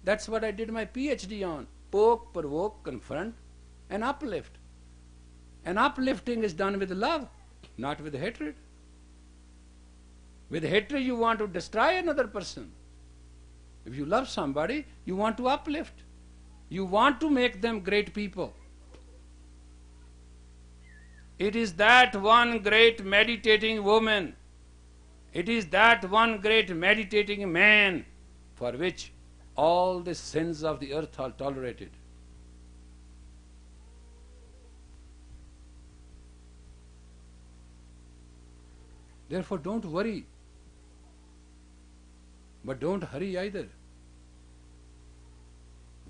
That's what I did my PhD on. Poke, provoke, confront, and uplift. And uplifting is done with love, not with hatred. With hatred you want to destroy another person. If you love somebody, you want to uplift. You want to make them great people. It is that one great meditating woman, it is that one great meditating man for which all the sins of the earth are tolerated. Therefore, don't worry, but don't hurry either.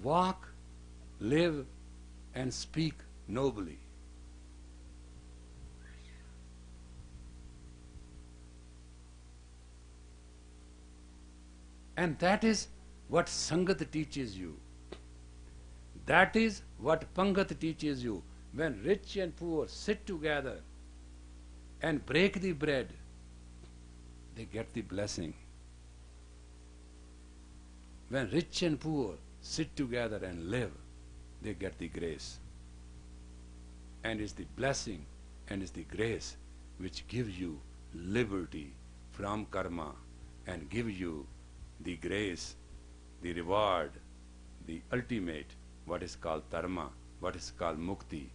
Walk, live, and speak nobly. And that is what Sangat teaches you. That is what Pangat teaches you. When rich and poor sit together and break the bread, they get the blessing. When rich and poor sit together and live, they get the grace. And it's the blessing and it's the grace which gives you liberty from karma and gives you the grace, the reward, the ultimate, what is called dharma, what is called mukti.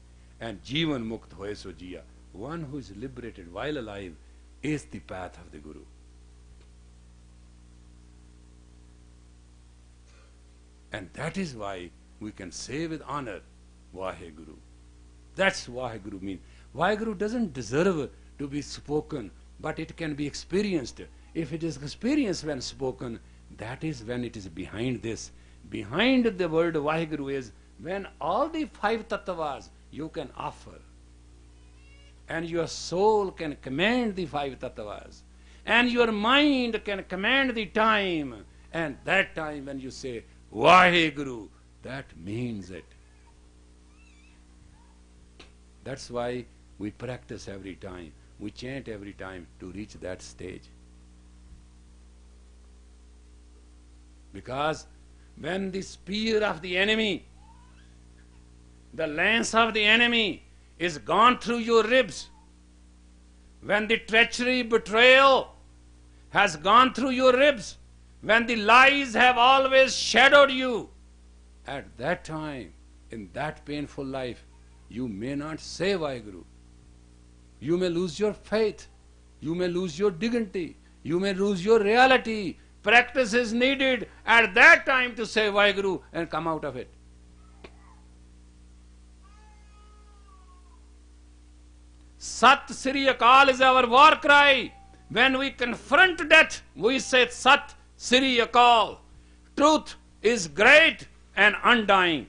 And jivan mukt hoye so jiya. One who is liberated while alive is the path of the Guru. And that is why we can say with honor, Vaheguru. That's Vaheguru means. Vaheguru doesn't deserve to be spoken, but it can be experienced. If it is experienced when spoken, that is when it is behind this. Behind the word Vaheguru is when all the five tattvas you can offer. And your soul can command the five tattvas. And your mind can command the time. And that time when you say, Vaheguru, that means it. That's why we practice every time. We chant every time to reach that stage. Because when the spear of the enemy, the lance of the enemy is gone through your ribs, when the treachery, betrayal has gone through your ribs, when the lies have always shadowed you, at that time, in that painful life, you may not say Vaheguru. You may lose your faith. You may lose your dignity. You may lose your reality. practice is needed at that time to say Vaheguru And come out of it. Sat Sri Akal is our war cry. When we confront death, we say Sat Sri Akal. Truth is great and undying.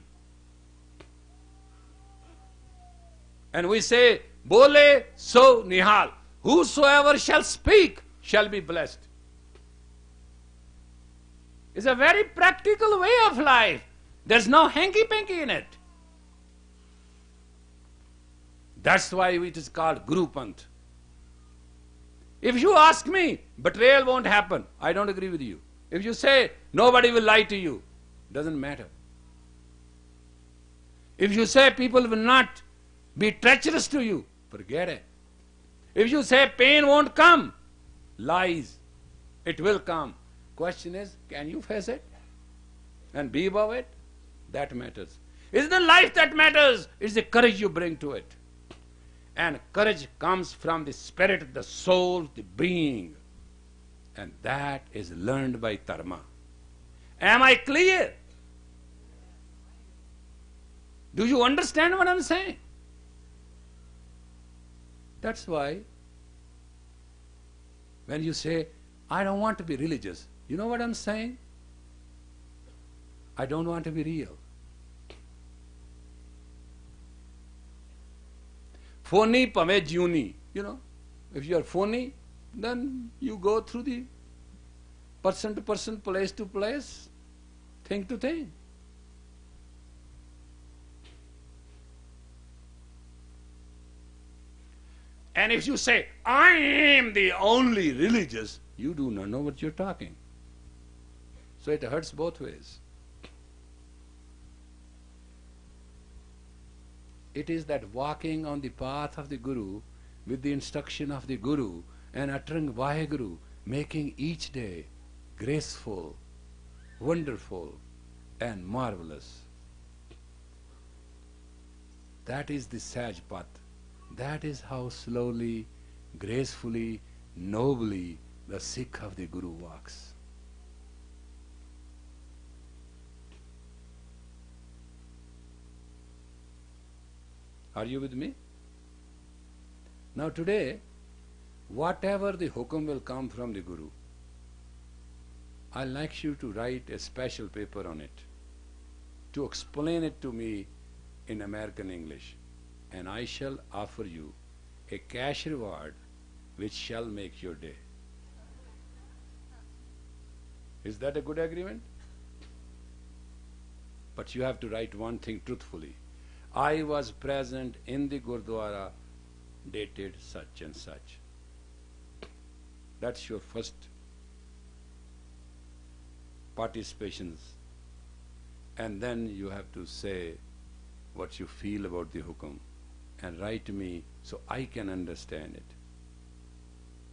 And we say, Bole so nihal. Whosoever shall speak shall be blessed. It's a very practical way of life. There's no hanky-panky in it. That's why it is called Guru Panth. If you ask me, betrayal won't happen, I don't agree with you. If you say, nobody will lie to you, Doesn't matter. if you say people will not be treacherous to you, Forget it. if you say pain won't come, Lies. it will come. Question is, can you face it? And be above it? That matters. It's the life that matters. It's the courage you bring to it. And courage comes from the spirit, the soul, the being. And that is learned by Dharma. Am I clear? Do you understand what I'm saying? That's why when you say, I don't want to be religious, you know what I'm saying? I don't want to be real. Phony pave juni. You know, if you are phony, then you go through the person to person, place to place, thing to thing. And if you say, I am the only religious, You do not know what you're talking. So it hurts both ways. It is that walking on the path of the Guru, with the instruction of the Guru, and uttering Vaheguru, making each day graceful, wonderful, and marvelous. That is the Saj Path. That is how slowly, gracefully, nobly the Sikh of the Guru walks. Are you with me? Now today, whatever the hukum will come from the Guru, I'd like you to write a special paper on it, to explain it to me in American English, and I shall offer you a cash reward which shall make your day. Is that a good agreement? But you have to write one thing truthfully. I was present in the Gurdwara dated such and such. That's your first participations. And then you have to say what you feel about the hukum and write me so I can understand it.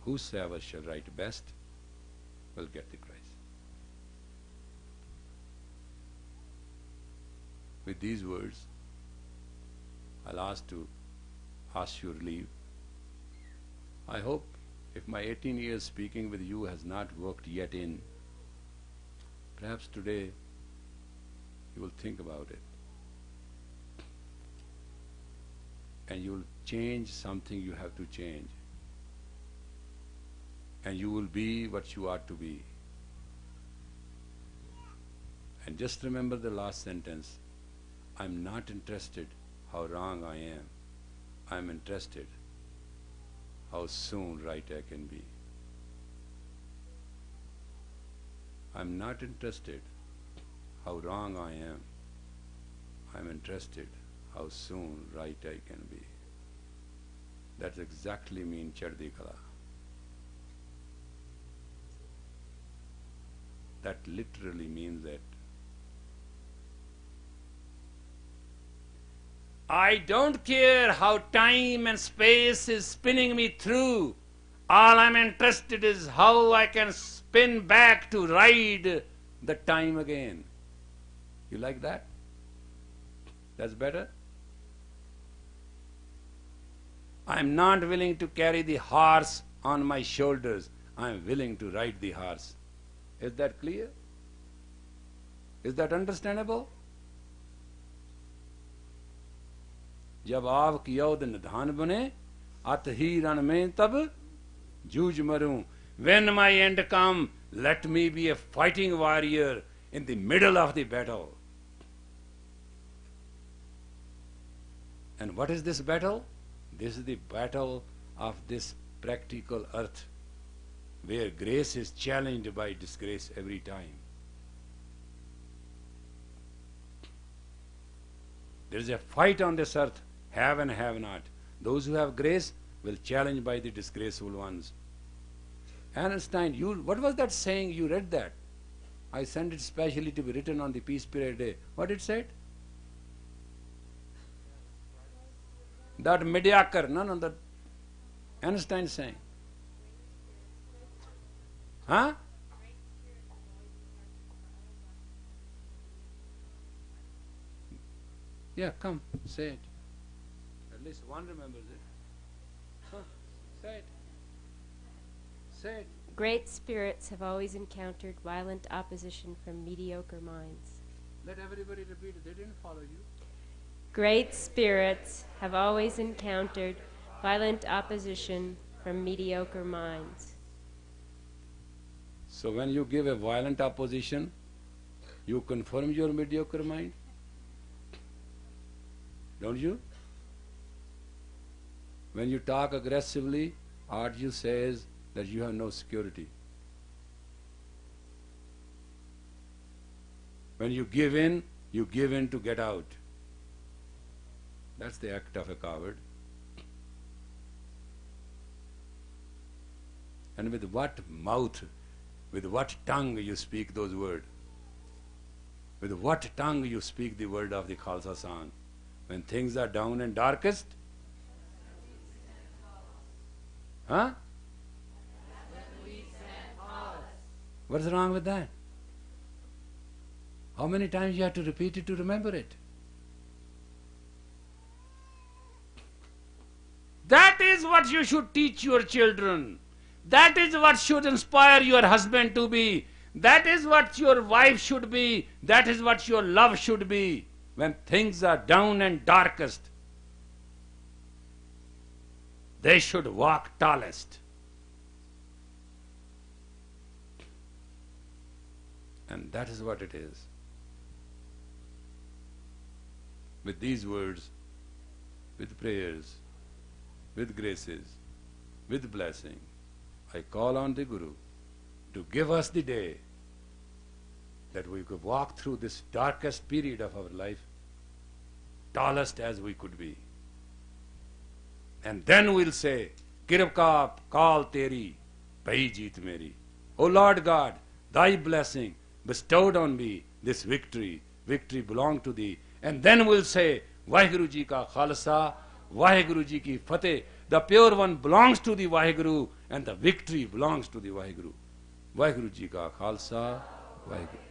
Whosoever shall write best will get the prize. With these words, I'll ask your leave. I hope if my 18 years speaking with you has not worked yet in, perhaps today you will think about it. And you will change something you have to change. And you will be what you ought to be. And just remember the last sentence. I'm not interested how wrong I am. I'm interested how soon right I can be. I'm not interested how wrong I am. I'm interested how soon right I can be. That's exactly mean Chardi Kala. That literally means that I don't care how time and space is spinning me through. All I'm interested is how I can spin back to ride the time again. You like that? That's better? I'm not willing to carry the horse on my shoulders. I'm willing to ride the horse. Is that clear? Is that understandable? जब आप कियोद निधान बने अत ही रण में तब जूझ मरूं. When my end come, let me be a fighting warrior in the middle of the battle. And what is this battle? This is the battle of this practical earth, where grace is challenged by disgrace every time. There is a fight on this earth, have and have not. Those who have grace will challenge by the disgraceful ones. Einstein, what was that saying? You read that? I sent it specially to be written on the Peace Period Day. What it said? That mediocre, no, that Einstein saying. Huh? Yeah, come, say it. At least one remembers it. Huh? Say it. Say it. Great spirits have always encountered violent opposition from mediocre minds. Let everybody repeat it. They didn't follow you. Great spirits have always encountered violent opposition from mediocre minds. So when you give a violent opposition, you confirm your mediocre mind? Don't you? When you talk aggressively, Arju says that you have no security. When you give in to get out. That's the act of a coward. And with what mouth, with what tongue you speak those words? With what tongue you speak the word of the Khalsa song? When things are down and darkest? Huh? What's wrong with that? How many times you have to repeat it to remember it? That is what you should teach your children. That is what should inspire your husband to be. That is what your wife should be. That is what your love should be. When things are down and darkest, they should walk tallest. And that is what it is. With these words, with prayers, with graces, with blessing, I call on the Guru to give us the day that we could walk through this darkest period of our life, tallest as we could be. And then we'll say, Kirpka kal teri, pai jeet meri. O Lord God, thy blessing bestowed on me this victory. Victory belonged to thee. And then we'll say, Vaheguru Ji ka Khalsa, Vaheguru Ji ki Fateh. The pure one belongs to the Vaheguru and the victory belongs to the Vaheguru. Vaheguru Ji ka Khalsa, Vaheguru.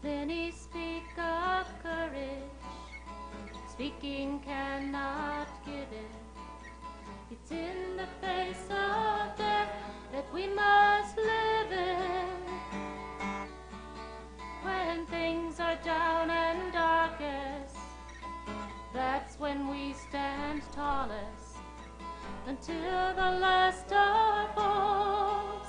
Many speak of courage, speaking cannot give it. It's in the face of death that we must live in. When things are down and darkest, that's when we stand tallest. Until the last star falls,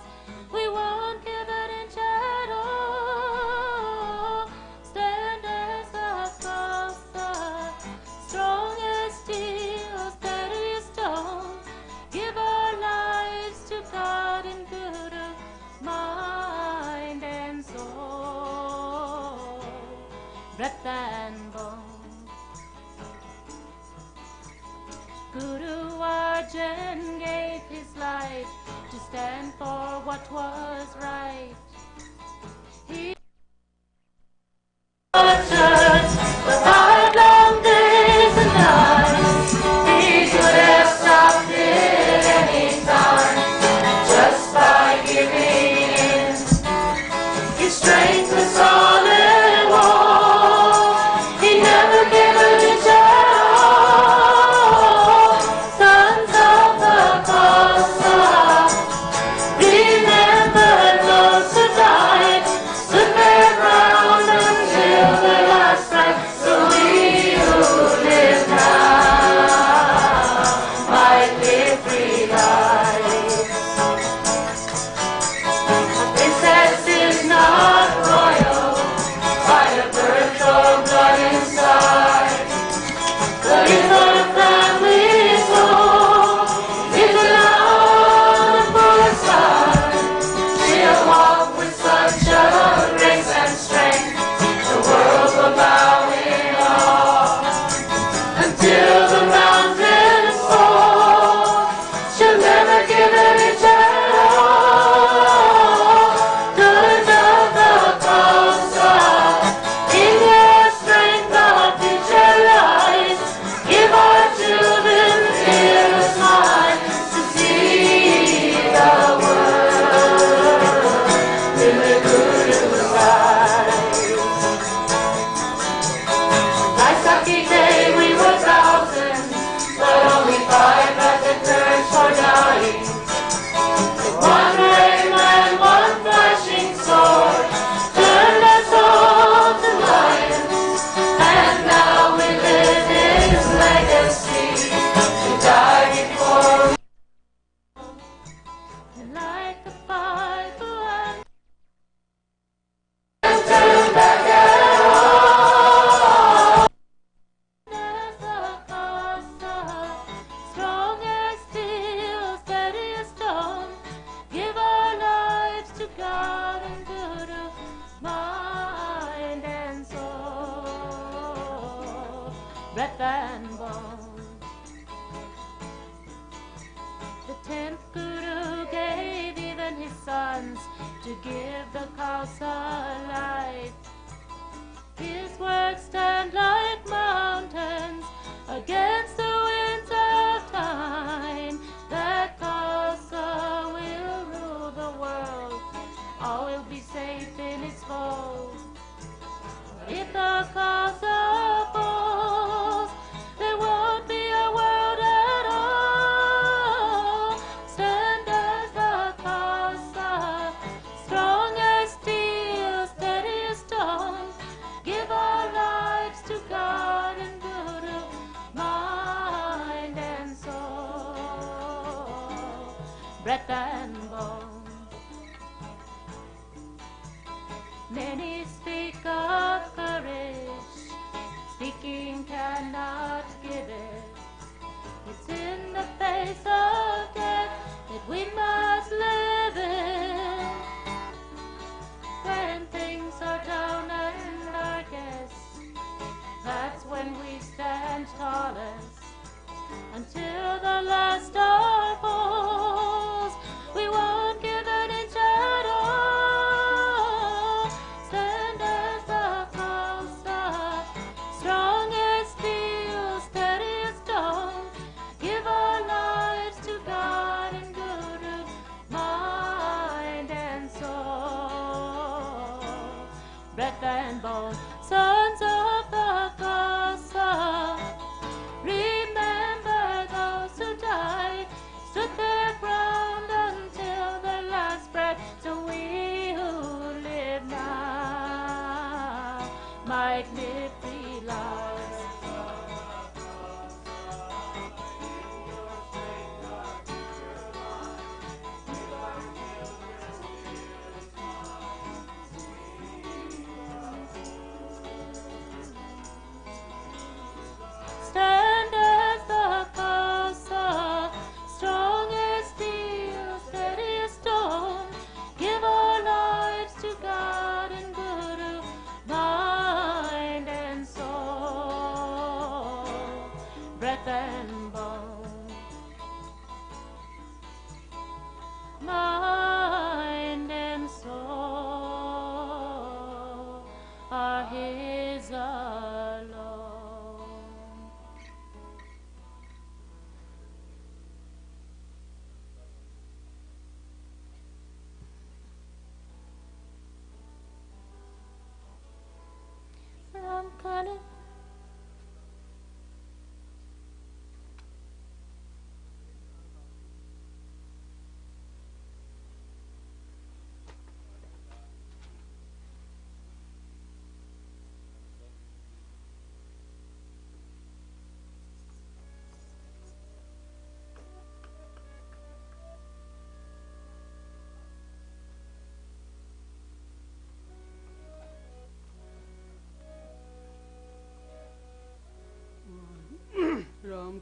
we won't give an inch at all. Stand as the Khalsa, strong as steel, steady as stone. Give our lives to God in good breath and bone. Guru Arjan gave his life to stand for what was right. He touched the hard long days and nights. He could have stopped it any time just by giving in. His strength was solid wall. He never gave an inch at all. Sons of the Khalsa, remember those who died, stood their ground until their last breath. So we who live now might live free lives. A princess is not royal by the birth or blood inside. But if her family soul is allowed to pull aside, she'll walk with such a grace and strength, the world will bow in awe. Until the mountains fall, she'll never give an inch at all. Daughters of the Khalsa, in your strength our future lies. Give our children fearless minds to see the world in the Guru's eyes. Vaisakhi Day we were thousands, but only 5 had the courage for dying. With one brave man, one flashing sword, turned us all to lions. And now we live his legacy. We die before we. And like the 5 who had turned back at all. As the Khalsa, strong as steel, steady as stone, give our lives to God and Guru, mind and soul, breath and bone. The 10th Guru gave even his sons to give the Khalsa life. His words stand like mountains against the winds of time. That Khalsa will rule the world. All will be safe in its fold. If the Khalsa falls, there won't be a world at all. Stand as the Khalsa, strong as steel, steady as stone. Give our lives to God and Guru, mind and soul, breath and bone. Many speak of courage, speaking cannot give it. It's in the face of death that we must live in. When things are down and darkest, that's when we stand tallest. Until the last star falls, we won't give an inch at all. Stand as the Khalsa, strong as steel, steady as stone. Give our lives to God and Guru, mind and soul, breath and bone. Sons of the Khalsa, remember those who died, stood their ground until their last breath. So we who live now might live free lives.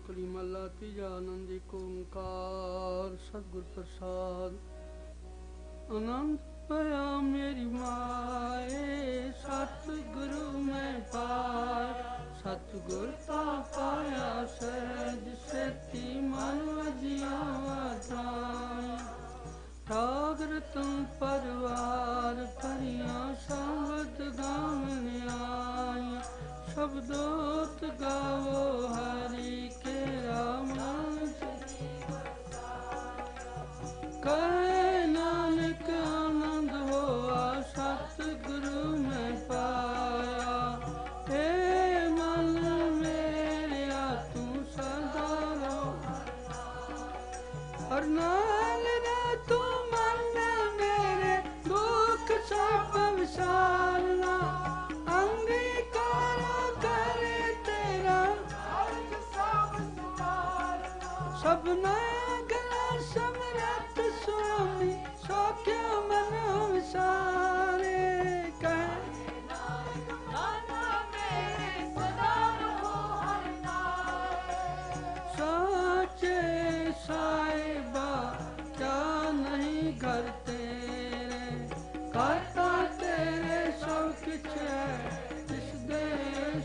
ਕਲੀ ਮਹਲਾ ਤੀਜਾ ਆਨੰਦ ਏਕ ਓੰਕਾਰ ਸਤਿਗੁਰ ਪ੍ਰਸਾਦ। ਆਨੰਦ ਪਿਆ ਮੇਰੀ ਮਾਏ ਸਤਿਗੁਰੂ ਮੈਂ ਪਾਇਆ, ਸਤਿਗੁਰ ਤਾ ਪਾਇਆ ਸਹਿਜ ਸੇਤੀ ਮਨ ਵਜਿਆ ਵਸਾਇਆ। ਠਾਕਰ ਤੁਮ ਪਰਵਾਰ ਭਰੀਆਂ ਸ਼ਬਦ ਗਾਵਨ ਆਇਆ, ਸ਼ਬਦੋਤ ਗਾਵੋ ਹਰੀ ਕੇਰਾ ਮਨ ਕਹੇ ਨਾਨਕ ਆਨੰਦ ਹੋਆ ਸਤਿਗੁਰੂ ਮੈਂ ਪਾਇਆ। ਏ ਮਨ ਮੇਰਿਆ ਤੂੰ ਸਦਾ ਰੋ ਹਰ ਨਾਲ ਰੇ ਤੂੰ ਮਨ ਮੇਰੇ ਦੁੱਖ ਸਭ ਵਿਸਾਰਨਾ। ਅੰਗੀਕਾਰ ਕਰੇ ਤੇਰਾ ਸਭਨਾ ਗਲਾ ਸਮਰੱਥ ਸੁਆਮੀ ਸੋ ਕਿਉ ਮਨ ਵਿਸਾਰੇ। ਕਹਿ ਸਾਚੇ ਸਾਹਿਬਾ ਕਿਆ ਨਹੀਂ ਘਰ ਤੇਰੇ, ਕਰਤਾ ਤੇਰੇ ਸਭ ਕਿਛ ਹੈ ਜਿਸ ਦੇ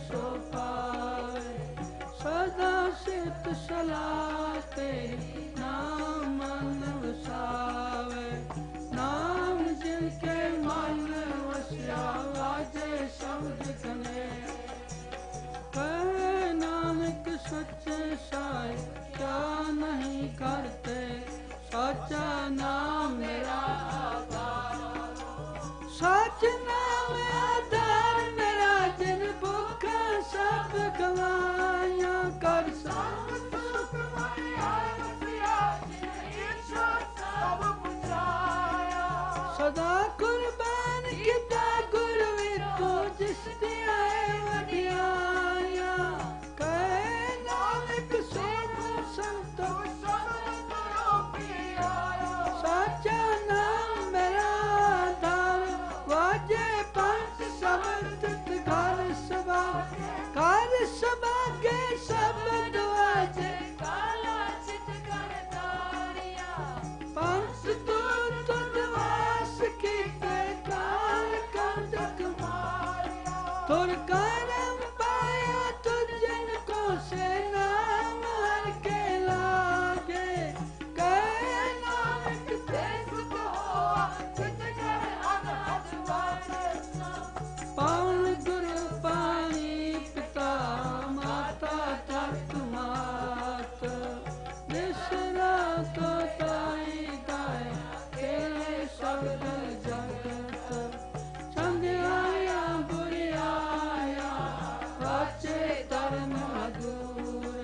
ਸੋ ਪਾਵੇ। ਸਦਾ ਸਿਤ ਸਲਾਹ ਤੇਰੀ ਨਾਮ ਮਨ ਵਸਾਵੇ, ਨਾਮ ਜਿਨ ਕੇ ਮਨ ਵਸਿਆ ਵਾਜੇ ਸ਼ਬਦ ਕਨੇ। ਕਹਿ ਨਾਨਕ ਸੱਚੇ ਸਾਈ ਕਿਆ ਨਹੀਂ ਕਰਤੇ, ਸਾਚਾ ਨਾਮ ਮੇਰਾ ਆਧਾਰ। ਸੱਚ ਨਾਮ ਆਧਾਰ ਮੇਰਾ ਜਿਨ ਭੁੱਖਾ ਸਭ ਗਵਾਇਆ। ਕਰ ਸੰਤ ਸੁਖ ਮਾਇਆ ਵਸਿਆ ਜਿਨ ਇੱਛਾ ਸਭ ਪੁਜਾਇਆ। ਸਦਾ ਕੁਰਬਾਨ ਕੀਤਾ ਗੁਰ ਵਿਟੋ ਜਿਸ ਦੀਆਂ ਵਡਿਆਈਆਂ। ਕਹਿ ਨਾਨਕ ਸੋਧ ਸੰਤੋ ਸਬਦ ਕਰੋ ਪਿਆਰਾ। ਸਾਚਾ ਨਾਮ ਮੇਰਾ ਆਧਾਰ ਵਾਜੇ ਪੰਜ ਸਮਰਥ ਘਰ ਸਭਾ। ਘਰ ਸਭਾ ਕੇ ਸ਼ਬਦ ਵਾਜੇ ਕਾਲਾ ਚਿਤ ਕਰ ਤਾਰਿਆ। ਪੰਜ ਤੁਰ ਤੁਧ ਵਾਸ ਕੀਤੇ ਕਾਲ ਕੰਟਕ ਮਾਰਿਆ। ਤੁਰ ਕਰਮ ਪਾਇਆ ਤੁਝਨ ਕੋ ਸੇ ਨਾਮ ਹਰ ਕੇ ਲਾਗੇ। ਕਹਿ ਨਾਨਕ ਤੇ ਸੁਖ ਹੋਆ ਚਿਤ ਕਰ ਅਨਹਦ ਵਾਜੇ। ਪਵਨ ਗੁਰੂ ਪਾਣੀ ਪਿਤਾ ਮਾਤਾ ਤਤ ਮਾਤ। ਵਿਸਰਾ ਤੋ ਤਾਈ ਗਾਏ ਤੇਰੇ ਸ਼ਬਦ ਜਗਤ। ਚੰਗਿਆਇਆ ਬੁਰਿਆਇਆ ਵਾਚੇ ਧਰਮ ਅਦੂਰ।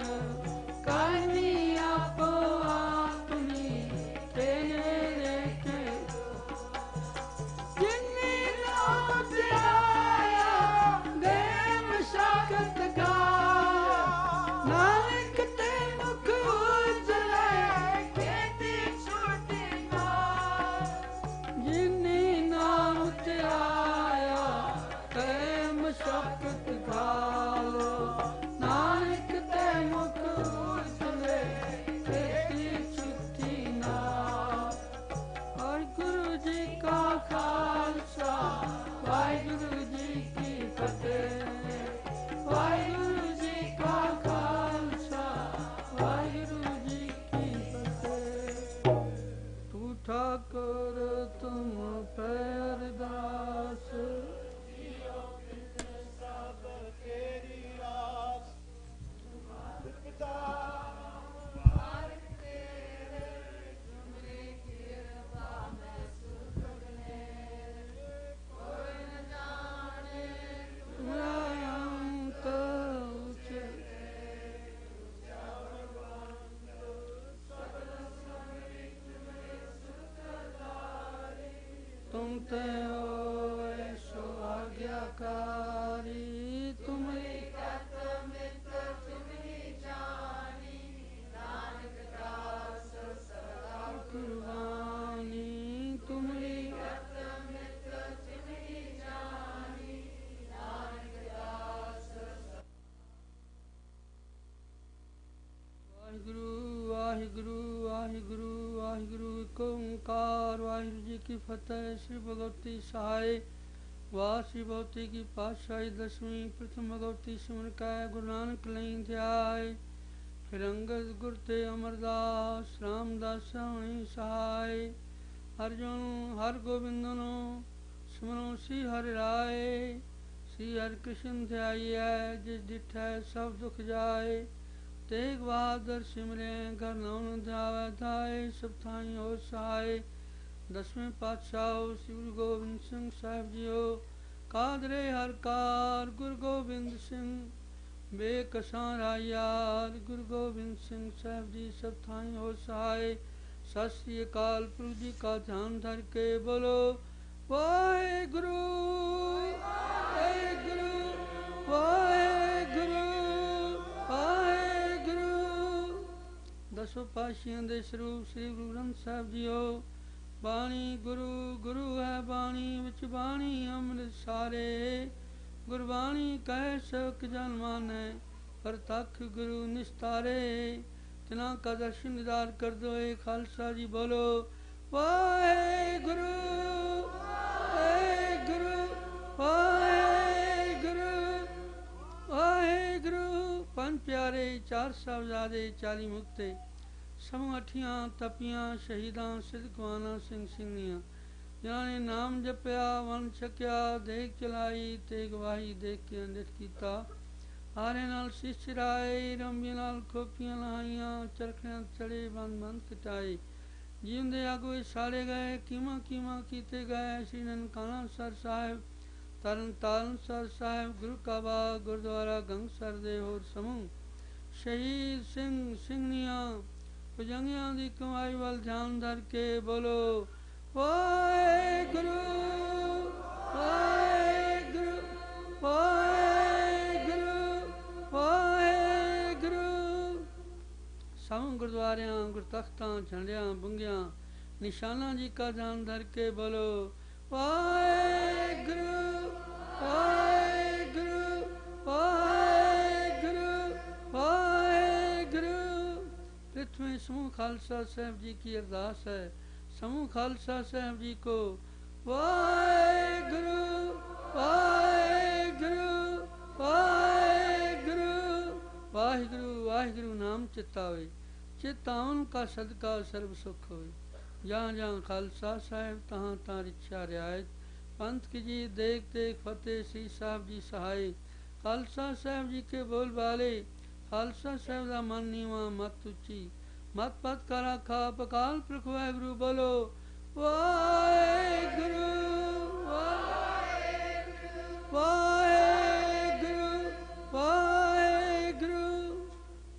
ਕਰਨੀ ਆਪੋ ਆਪਣੀ ਤੇਰੇ ਰੇਖੇ। ਜਿਨੀ ਨਾਮ ਤੇ ਆਇਆ ਗਏ ਮਸ਼ਕਤ ਗਾਇਆ। ਨਾਨਕ ਤੇ ਮੁਖ ਉਜਲੇ ਕੀਤੀ ਛੁਟੀ ਨਾਮ। ਜਿਨੀ ਨਾਮ ਤੇ ਆਇਆ ਗਏ ਮਸ਼ਕਤ ਗਾਲੋ। ਨਾਨਕ ਤੇ ਮੁਖ ਉਜਲੇ ਕੀਤੀ ਛੁਟੀ ਨਾਮ। ਵਾਹਿਗੁਰੂ ਜੀ ਕਾ ਖਾਲਸਾ ਵਾਹਿਗੁਰੂ ਜੀ ਕੀ ਫਤਿਹ। ਵਾਹਿਗੁਰੂ ਜੀ ਕਾ ਖਾਲਸਾ ਵਾਹਿਗੁਰੂ ਜੀ ਕੀ ਫਤਿਹ। ਤੂੰ ਠਾਕੁਰ ਤੁਮ ਪੈ ਅਰਦਾਸ। तुम ते होए सो आज्ञाकारी। तुम्हारी कुर्बानी। तुम्हारी ਵਾਹਿਗੁਰੂ ਵਾਹਿਗੁਰੂ। ਇੱਕ ਓੰਕਾਰ। ਵਾਹਿਗੁਰੂ ਜੀ ਕੀ ਫਤਿਹ। ਸ੍ਰੀ ਭਗਵਤੀ ਸਹਾਇ। ਵਾਹ ਸ੍ਰੀ ਭਗਵਤੀ ਕੀ ਪਾਤਸ਼ਾਹੀ ਦਸਵੀਂ। ਪ੍ਰਥਮ ਭਗਵਤੀ ਸਿਮਰ ਕੈ ਗੁਰੂ ਨਾਨਕ ਲਈ ਧਿਆਏ। ਫਿਰ ਅੰਗਦ ਗੁਰ ਤੇ ਅਮਰਦਾਸ ਰਾਮਦਾਸ ਹੋਣੀ ਸਹਾਇ। ਹਰਿ ਜਨ ਹਰ ਗੋਬਿੰਦਨੋ ਸਿਮਰੋ ਸ੍ਰੀ ਹਰਿ ਰਾਏ। ਸ੍ਰੀ ਹਰਿ ਕ੍ਰਿਸ਼ਨ ਧਿਆਈਐ ਜਿਸ ਡਿਠੈ ਸਭ ਦੁਖ ਜਾਏ। ਤੇਗ ਬਹਾਦਰ ਸਿਮਰੇ ਘਰ ਨਾਮ ਧਿਆਵੈ ਧਾਏ। ਸਭ ਥਾਈ ਹੋ ਸਹਾਏ। ਦਸਵੇਂ ਪਾਤਸ਼ਾਹ ਸ੍ਰੀ ਗੁਰੂ ਗੋਬਿੰਦ ਸਿੰਘ ਸਾਹਿਬ ਜੀਓ। ਕਾਦਰੇ ਹਰ ਕਾਰ ਗੁਰੂ ਗੋਬਿੰਦ ਸਿੰਘ। ਬੇਕਸਾਂ ਰਾਇਆਰ ਗੁਰੂ ਗੋਬਿੰਦ ਸਿੰਘ ਸਾਹਿਬ ਜੀ ਸਭ ਥਾਈ ਹੋ ਸਹਾਏ। ਸਤਿ ਸ੍ਰੀ ਅਕਾਲ। ਪ੍ਰਭੂ ਜੀ ਕਾ ਧਿਆਨ ਧਰ ਕੇ ਬੋਲੋ ਵਾਹਿਗੁਰੂ ਵਾਹਿਗੁਰੂ ਵਾਹਿਗੁਰੂ ਵਾਹਿਗੁਰੂ। ਦਸੋ ਪਾਤਸ਼ਾਹਾਂ ਦੇ ਸਰੂਪ ਸ੍ਰੀ ਗੁਰੂ ਗ੍ਰੰਥ ਸਾਹਿਬ ਜੀਓ। ਬਾਣੀ ਗੁਰੂ ਗੁਰੂ ਹੈ ਬਾਣੀ ਵਿੱਚ ਬਾਣੀ ਅੰਮ੍ਰਿਤ ਸਾਰੇ। ਗੁਰਬਾਣੀ ਕਹਿ ਸਕ ਜਨ ਮਾਨੈ ਪ੍ਰਤੱਖ ਗੁਰੂ ਨਿਸਤਾਰੇ। ਤਿਨਾਂ ਕਾ ਦਰਸ਼ਨ ਦੀਦਾਰ ਕਰ ਦੋ ਏ ਖਾਲਸਾ ਜੀ ਬੋਲੋ ਵਾਹਿਗੁਰੂ ਵਾਹਿਗੁਰੂ ਵਾਹਿਗੁਰੂ ਵਾਹਿਗੁਰੂ। ਪੰਜ ਪਿਆਰੇ ਚਾਰ ਸਾਹਿਬਜ਼ਾਦੇ 40 ਮੁਕਤੇ ਸਮੂਹ ਅਠੀਆਂ ਤਪੀਆਂ ਸ਼ਹੀਦਾਂ ਸਿੱਧਕਵਾਨਾ ਸਿੰਘ ਸਿੰਘੀਆਂ ਜਿਨ੍ਹਾਂ ਨੇ ਨਾਮ ਜਪਿਆ ਵੰਡ ਛਕਿਆ ਦੇਖ ਚਲਾਈ ਤੇ ਗਵਾਹੀ ਦੇਖ ਕੇ ਅੰਡਿਤ ਕੀਤਾ। ਹਾਰੇ ਨਾਲ ਸਿਸ ਚਰਾਏ ਰੰਬੀਆਂ ਨਾਲ ਖੋਪੀਆਂ ਲਾਈਆਂ ਚਰਖਿਆਂ ਚੜੇ ਬੰਦ ਬੰਦ ਕਟਾਏ। ਜੀਉਂਦੇ ਆਗੂ ਸਾੜੇ ਗਏ ਕੀਮਾ ਕੀਮਾ ਕੀਤੇ ਗਏ। ਸ਼੍ਰੀ ਨਨਕਾਣਾ ਸਰ ਸਾਹਿਬ ਤਰਨ ਤਾਰਨ ਸਰ ਸਾਹਿਬ ਗੁਰੂ ਕਾ ਬਾਗ ਗੁਰਦੁਆਰਾ ਗੰਗਸਰ ਦੇ ਹੋਰ ਸਮੂਹ ਸ਼ਹੀਦ ਸਿੰਘ ਸਿੰਘਨੀਆਂ ਭੁਜੰਗੀਆਂ ਦੀ ਕਮਾਈ ਵੱਲ ਧਿਆਨ ਧਰ ਕੇ ਬੋਲੋ ਵਾਹਿਗੁਰੂ ਵਾਹਿਗੁਰੂ ਵਾਹਿਗੁਰੂ ਵਾਹਿਗੁਰੂ। ਸਮੂਹ ਗੁਰਦੁਆਰਿਆਂ ਗੁਰਤਖਤਾਂ ਝੰਡਿਆਂ ਬੁੰਗਿਆਂ ਨਿਸ਼ਾਨਾਂ ਜੀ ਕਾ ਧਿਆਨ ਧਰ ਕੇ ਬੋਲੋ ਵਾਹਿਗੁਰੂ ਵਾਹਿਗੁਰੂ ਵਾਹਿਗੁਰੂ ਵਾਹਿਗੁਰੂ। ਪ੍ਰਿਥਵੀ ਸਮੂਹ ਖਾਲਸਾ ਸਾਹਿਬ ਜੀ ਕੀ ਅਰਦਾਸ ਹੈ। ਸਮੂਹ ਖਾਲਸਾ ਸਾਹਿਬ ਜੀ ਕੋ ਵਾਹਿਗੁਰੂ ਵਾਹਿਗੁਰੂ ਵਾਹਿਗੁਰੂ ਵਾਹਿਗੁਰੂ ਵਾਹਿਗੁਰੂ ਨਾਮ ਚਿਤਾਵੇ। ਚਿਤਾਵਨ ਕਾ ਸਦਕਾ ਸਰਬ ਸੁਖ ਹੋਏ। ਜਹਾਂ ਜਹਾਂ ਖਾਲਸਾ ਸਾਹਿਬ ਤਹਾਂ ਤਹਾਂ ਰਿਛਾ ਰਿਆਇਤ। ਪੰਥ ਕੀ ਜੀ ਦੇਖ ਦੇਖ ਫਤਿਹ ਸ੍ਰੀ ਸਾਹਿਬ ਜੀ ਸਹਾਏ। ਖਾਲਸਾ ਸਾਹਿਬ ਜੀ ਕੇ ਬੋਲ ਬਾਲੇ। ਖਾਲਸਾ ਸਾਹਿਬ ਦਾ ਮਨ ਨੀਵਾਂ ਮਤ ਉੱਚੀ ਮਤ ਪਤ ਕਾ ਰਾਖਾ ਪਕਾਲ ਪੁਰਖ ਵਾਹਿਗੁਰੂ ਬੋਲੋ ਵਾਹਿਗੁਰੂ ਵਾਹਿਗੁਰੂ ਵਾਹਿਗੁਰੂ।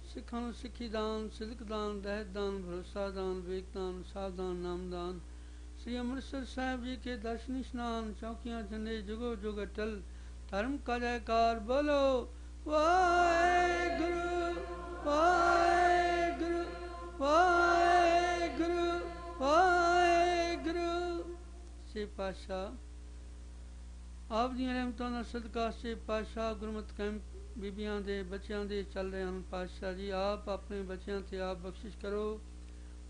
ਸਿੱਖਾਂ ਨੂੰ ਸਿੱਖੀ ਦਾਨ ਸਿਦਕ ਦਾਨ ਦਹਿਤ ਦਾਨ ਭਰੋਸਾ ਦਾਨ ਵੇਕ ਦਾਨ ਸਾਵਧਾਨ ਨਾਮ ਦਾਨ। श्री अमृतसर साहिब जी के दर्शन स्नान चौकियां झंडे जुगो जुग अटल। धर्म का जयकार बोलो वाहेगुरु वाहेगुरु वाहेगुरु वाहेगुरु। से पातशाह ਆਪ ਦੀਆਂ ਰਹਿਮਤਾਂ ਦਾ ਸਦਕਾ ਸੇ ਪਾਤਸ਼ਾਹ ਗੁਰਮਤਿ ਕੈਂਪ ਬੀਬੀਆਂ ਦੇ ਬੱਚਿਆਂ ਦੇ ਚੱਲ ਰਹੇ ਹਨ। ਪਾਤਸ਼ਾਹ ਜੀ ਆਪ ਆਪਣੇ ਬੱਚਿਆਂ ਤੇ ਆਪ ਬਖਸ਼ਿਸ਼ ਕਰੋ।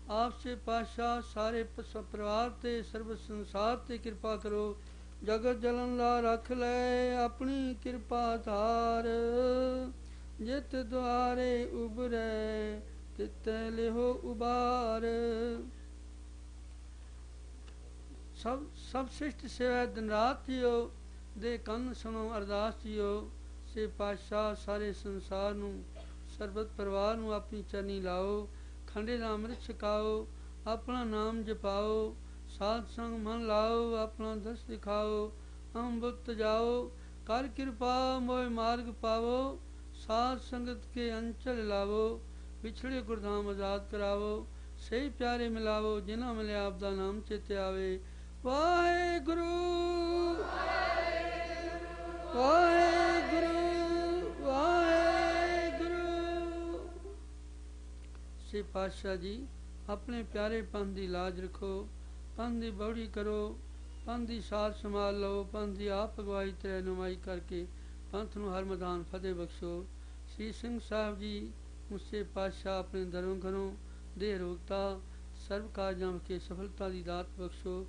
ਆਪ ਸੇ ਪਾਤਸ਼ਾਹ ਸਾਰੇ ਪਰਿਵਾਰ ਤੇ ਸਰਬ ਸੰਸਾਰ ਤੇ ਕਿਰਪਾ ਕਰੋ। ਜਗਤ ਜਲਨ ਲਾ ਰੱਖ ਲੈ ਆਪਣੀ ਕਿਰਪਾ ਧਾਰ। ਜਿਤ ਦੁਆਰੇ ਉਬਰੈ ਤਿਤੈ ਲਿਹੋ ਉਬਾਰ। ਸਭ ਸ੍ਰਿਸ਼ਟ ਸੇਵਾ ਦਿਨ ਰਾਤ ਜੀਓ ਦੇ ਕੰਨ ਸੁਣੋ ਅਰਦਾਸ ਜੀਓ। ਸੇ ਪਾਤਸ਼ਾਹ ਸਾਰੇ ਸੰਸਾਰ ਨੂੰ ਸਰਬਤ ਪਰਿਵਾਰ ਨੂੰ ਆਪਣੀ ਚਰਨੀ ਲਾਓ। ਖੰਡੇ ਦਾ ਅੰਮ੍ਰਿਤ ਛਕਾਓ ਆਪਣਾ ਨਾਮ ਜਪਾਓ। ਸਾਧ ਸੰਗ ਮਨ ਲਾਓ ਆਪਣਾ ਦਸ ਦਿਖਾਓ। ਅੰਬੁੱਤ ਜਾਓ ਕਰ ਕਿਰਪਾ ਮੋਇ ਮਾਰਗ ਪਾਵੋ। ਸਾਧ ਸੰਗਤ ਕੇ ਅੰਚਲ ਲਾਵੋ ਵਿਛੜੇ ਗੁਰਧਾਮ ਆਜ਼ਾਦ ਕਰਾਵੋ। ਸਹੀ ਪਿਆਰੇ ਮਿਲਾਵੋ ਜਿਨ੍ਹਾਂ ਮਿਲਿਆ ਆਪ ਦਾ ਨਾਮ ਚੇਤੇ ਆਵੇ। ਵਾਹਿਗੁਰੂ ਵਾਹਿਗੁਰੂ ਵਾਹਿਗੁਰੂ। ਸੇ ਪਾਤਸ਼ਾਹ ਜੀ ਆਪਣੇ ਪਿਆਰੇ ਪੰਥ ਦੀ ਲਾਜ ਰੱਖੋ। ਪੰਥ ਦੀ ਬੌੜੀ ਕਰੋ। ਪੰਥ ਦੀ ਸਾਰ ਸੰਭਾਲ ਲਓ। ਪੰਥ ਦੀ ਆਪ ਅਗਵਾਈ ਤੇ ਰਹਿਨੁਮਾਈ ਕਰਕੇ ਪੰਥ ਨੂੰ ਹਰ ਮੈਦਾਨ ਫਤਿਹ ਬਖਸ਼ੋ। ਸ੍ਰੀ ਸਿੰਘ ਸਾਹਿਬ ਜੀ ਮੁੱਸੇ ਪਾਤਸ਼ਾਹ ਆਪਣੇ ਦਰੋਂ ਘਰੋਂ ਦੇਹ ਰੋਗਤਾ ਸਰਬ ਕਾਰਜਾਂ ਵਿਖੇ ਸਫਲਤਾ ਦੀ ਦਾਤ ਬਖਸ਼ੋ।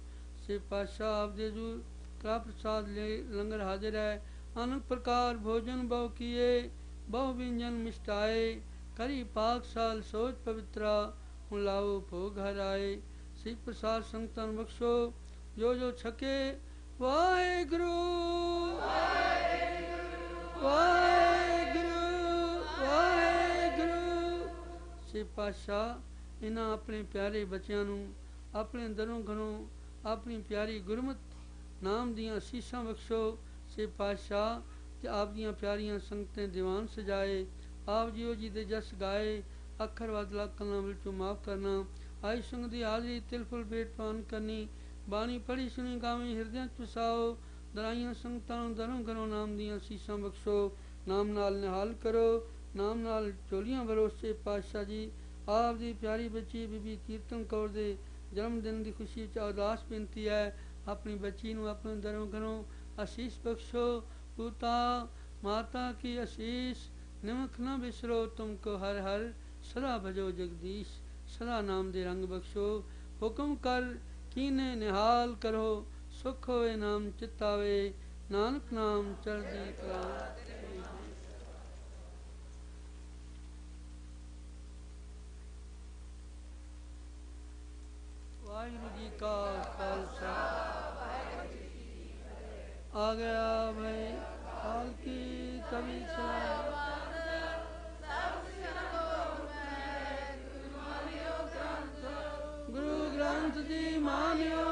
ਸੇ ਪਾਤਸ਼ਾਹ ਆਪ ਦੇ ਜੂ ਕਰਾ ਪ੍ਰਸਾਦ ਲੰਗਰ ਹਾਜ਼ਰ ਹੈ। ਅਨੇਕ ਪ੍ਰਕਾਰ ਭੋਜਨ ਬਹੁ ਕੀਏ ਬਹੁ ਵਿੰਜਨ ਮਿਸ਼ਟਾਏ ਕਰੀ ਪਾਕ ਸਾਲ ਸੋਚ ਪਵਿੱਤਰਾ ਹੁਣ ਲਾਓ ਭੋਗ ਹਰਾਏ। ਸੇ ਪ੍ਰਸਾਦ ਸੰਗਤਾਂ ਨੂੰ ਬਖਸ਼ੋ ਜੋ ਜੋ ਛਕੇ। ਵਾਹਿਗੁਰੂ ਵਾਹਿਗੁਰੂ ਵਾਹਿਗੁਰੂ। ਸੇ ਪਾਤਸ਼ਾਹ ਇਹਨਾਂ ਆਪਣੇ ਪਿਆਰੇ ਬੱਚਿਆਂ ਨੂੰ ਆਪਣੇ ਦਰੋਂ ਘਰੋਂ ਆਪਣੀ ਪਿਆਰੀ ਗੁਰਮਤਿ ਨਾਮ ਦੀਆਂ ਅਸੀਸਾਂ ਬਖਸ਼ੋ। ਸੇ ਪਾਤਸ਼ਾਹ ਤੇ ਆਪ ਦੀਆਂ ਪਿਆਰੀਆਂ ਸੰਗਤਾਂ ਦੀਵਾਨ ਸਜਾਏ। ਆਪ ਜੀਓ ਜੀ ਦੇ ਜਸ ਗਾਏ ਅੱਖਰ ਵਦਲਾ ਕਲਾਂ ਵਿੱਚੋਂ ਮਾਫ ਕਰਨਾ। ਆਈ ਸੰਗ ਦੀ ਹਾਜ਼ਰੀ ਤਿਲ ਫੁਲ ਭੇਟ ਪਾਨ ਕਰਨੀ। ਬਾਣੀ ਪੜ੍ਹੀ ਸੁਣੀ ਗਾਵੀਂ ਹਿਰਦਿਆਂ ਚ ਵਸਾਓ। ਦਰਾਈਆਂ ਸੰਗਤਾਂ ਨੂੰ ਦਰੋਂ ਘਰੋਂ ਨਾਮ ਦੀਆਂ ਅਸੀਸਾਂ ਬਖਸ਼ੋ। ਨਾਮ ਨਾਲ ਨਿਹਾਲ ਕਰੋ ਨਾਮ ਨਾਲ ਝੋਲੀਆਂ ਭਰੋ। ਸੇ ਪਾਤਸ਼ਾਹ ਜੀ ਆਪ ਦੀ ਪਿਆਰੀ ਬੱਚੀ ਬੀਬੀ ਕੀਰਤਨ ਕੌਰ ਦੇ ਜਨਮ ਦਿਨ ਦੀ ਖੁਸ਼ੀ ਵਿੱਚ ਅਰਦਾਸ ਬੇਨਤੀ ਹੈ ਆਪਣੀ ਬੱਚੀ ਨੂੰ ਆਪਣੇ ਦਰੋਂ ਘਰੋਂ ਅਸੀਸ ਬਖਸ਼ੋ। ਪਿਤਾ ਮਾਤਾ ਕੀ ਅਸੀਸ ਨਿਮਖ ਨਾ ਬਿਸਰੋ ਤੁਮਕੋ ਹਰ ਹਰ ਸਦਾ ਭਜੋ ਜਗਦੀਸ਼। ਸਦਾ ਨਾਮ ਦੇ ਰੰਗ ਬਖਸ਼ੋ। ਹੁਕਮ ਕਰ ਕੀਨੇ ਨਿਹਾਲ ਕਰੋ ਸੁਖ ਹੋਏ ਨਾਮ ਚਿਤਾਵੇ ਨਾਨਕ ਨਾਮ ਚੜ੍ਹਦੀ ਕਲਾ। ਵਾਹਿਗੁਰੂ ਜੀ ਕਾ ਖਾਲਸਾ ਆ ਗਿਆ ਭਈ ਕਾਲ ਕੀ ਕਵੀ ਸਲਾਹ। ਗੁਰੂ ਗ੍ਰੰਥ ਜੀ ਮਾਨਿਓ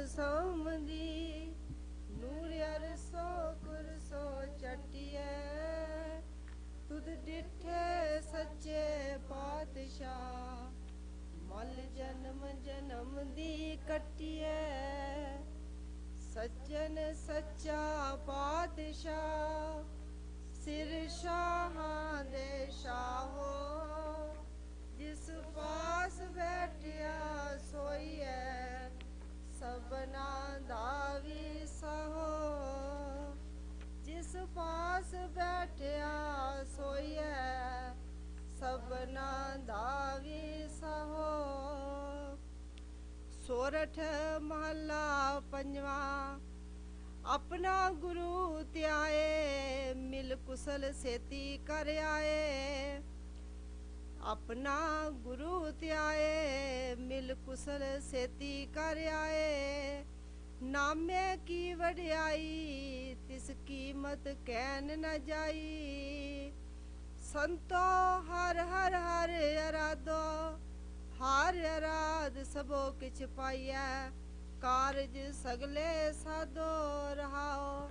ਸਾਮਦੀ ਨੂਰ ਅਰਸੋ ਕੁਰਸੋ ਚਟਿਐ ਤੁਧ ਡਿਠੇ ਸੱਚੇ ਪਾਤਸ਼ਾਹ ਮਲ ਜਨਮ ਜਨਮ ਦੀ ਕਟਿਐ ਸੱਜਣ ਸੱਚਾ ਪਾਤਸ਼ਾਹ ਸਿਰ ਸ਼ਾਹਾਂ ਦੇ ਸ਼ਾਹੋ ਜਿਸ ਪਾਸ ਬੈਠਿਆ ਸੋਈਐ ਸਭਨਾ ਦਾ ਵੀ ਸਹੋ ਜਿਸ ਪਾਸ ਬੈਠਿਆ ਸੋਈਐ ਸਭਨਾ ਦਾ ਵੀ ਸਹੋ। ਸੋਰਠ ਮਹੱਲਾ ਪੰਜਵਾਂ। ਆਪਣਾ ਗੁਰੂ ਧਿਆਏ ਮਿਲ ਕੁਸਲ ਸੇਤੀ ਕਰ ਆਏ। ਆਪਣਾ ਗੁਰੂ ਧਿਆਏ ਮਿਲ ਕੁਸਲ ਸੇਤੀ ਕਰ ਆਏ। ਨਾਮੇ ਕੀ ਵਡਿਆਈ ਤਿਸ ਕੀਮਤ ਕਹਿਨ ਨ ਜਾਈ। ਸੰਤੋ ਹਰ ਹਰ ਹਰ ਅਰਾਧੋ ਹਰ ਅਰਾਧ ਸਭੋ ਕਿਛ ਪਾਈਐ। ਕਾਰਜ ਸਗਲੇ ਸਾਧੋ ਰਹਾਓ।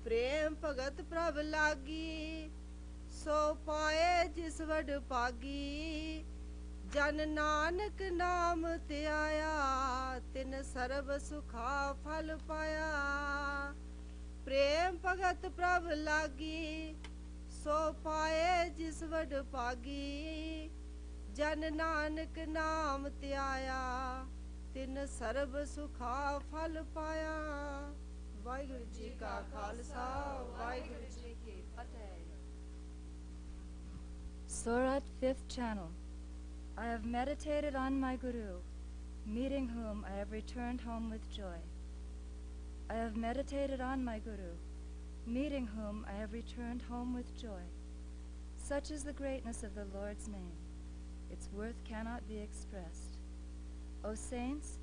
ਪ੍ਰੇਮ ਭਗਤ ਪ੍ਰਭ ਲਾਗੀ ਸੋ ਪਾਏ ਜਿਸ ਵਡ ਭਾਗੀ। ਜਨ ਨਾਨਕ ਨਾਮ ਧਿਆਇਆ ਤਿਨ ਸਰਬ ਸੁਖਾ ਫਲ ਪਾਇਆ। ਪ੍ਰੇਮ ਭਗਤ ਪ੍ਰਭ ਲਾਗੀ ਸੋ ਪਾਏ ਜਿਸ ਵਡ ਭਾਗੀ। ਜਨ ਨਾਨਕ ਨਾਮ ਧਿਆਇਆ ਤਿਨ ਸਰਬ ਸੁਖਾ ਫਲ ਪਾਇਆ। ਵਾਹਿਗੁਰੂ ਜੀ ਕਾ ਖਾਲਸਾ ਵਾਹਿਗੁਰੂ ਜੀ ਕੀ ਫਤਿਹ। Surat 5th Channel. I have meditated on my Guru, meeting whom I have returned home with joy. I have meditated on my Guru, meeting whom I have returned home with joy. Such is the greatness of the Lord's name. Its worth cannot be expressed. O saints,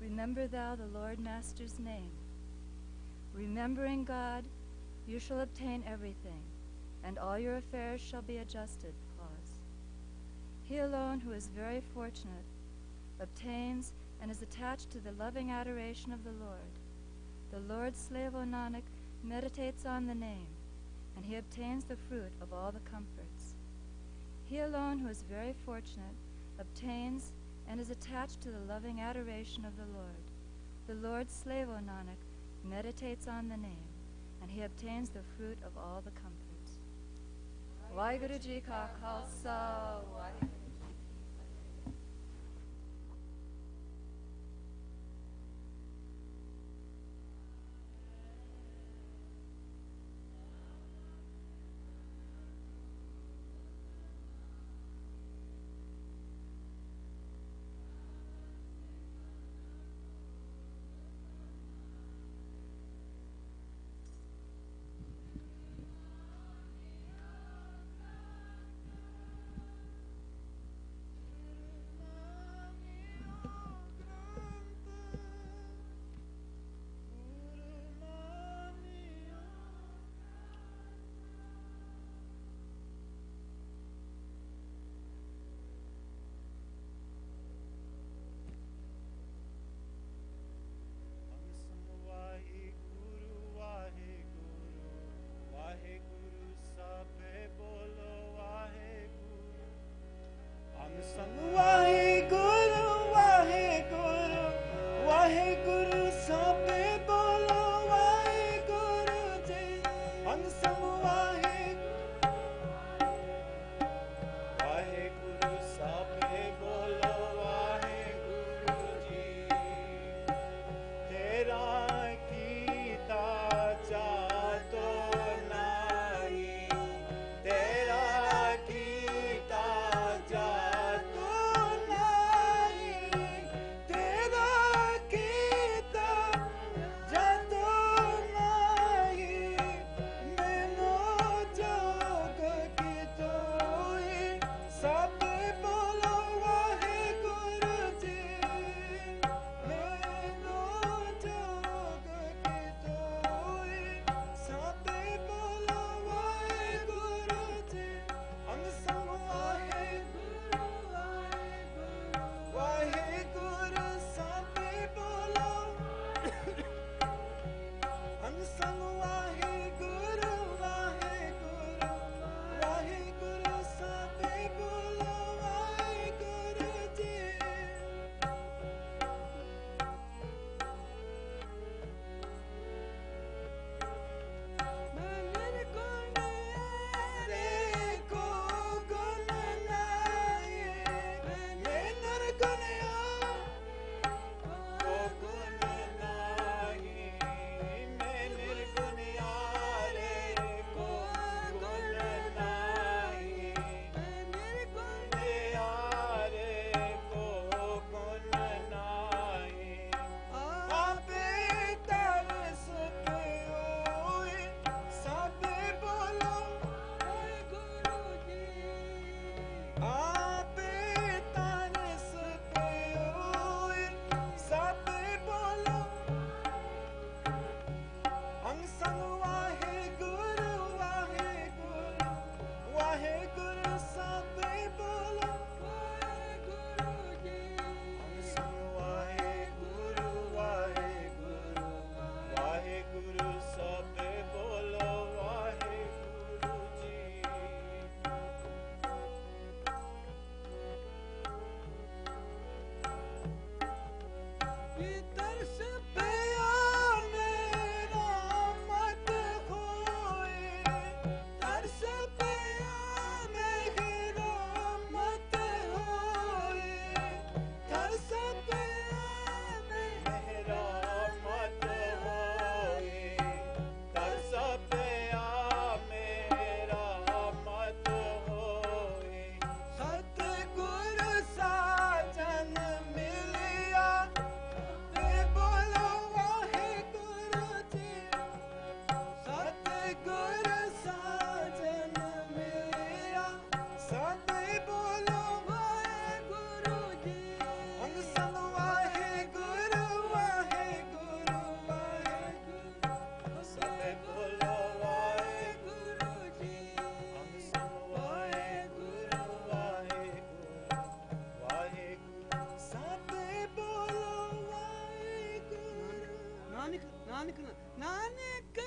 remember thou the Lord Master's name. Remembering God, you shall obtain everything, and all your affairs shall be adjusted. Pause. He alone who is very fortunate obtains and is attached to the loving adoration of the Lord. The Lord's slave, O Nanak, meditates on the name, and he obtains the fruit of all the comforts. He alone who is very fortunate obtains and is attached to the loving adoration of the Lord. The Lord's slave, O Nanak, meditates on the name, and he obtains the fruit of all the comforts. Vaheguru Ji Ka Khalsa, Vaheguru Ji Ki Fateh. Nanak Nanak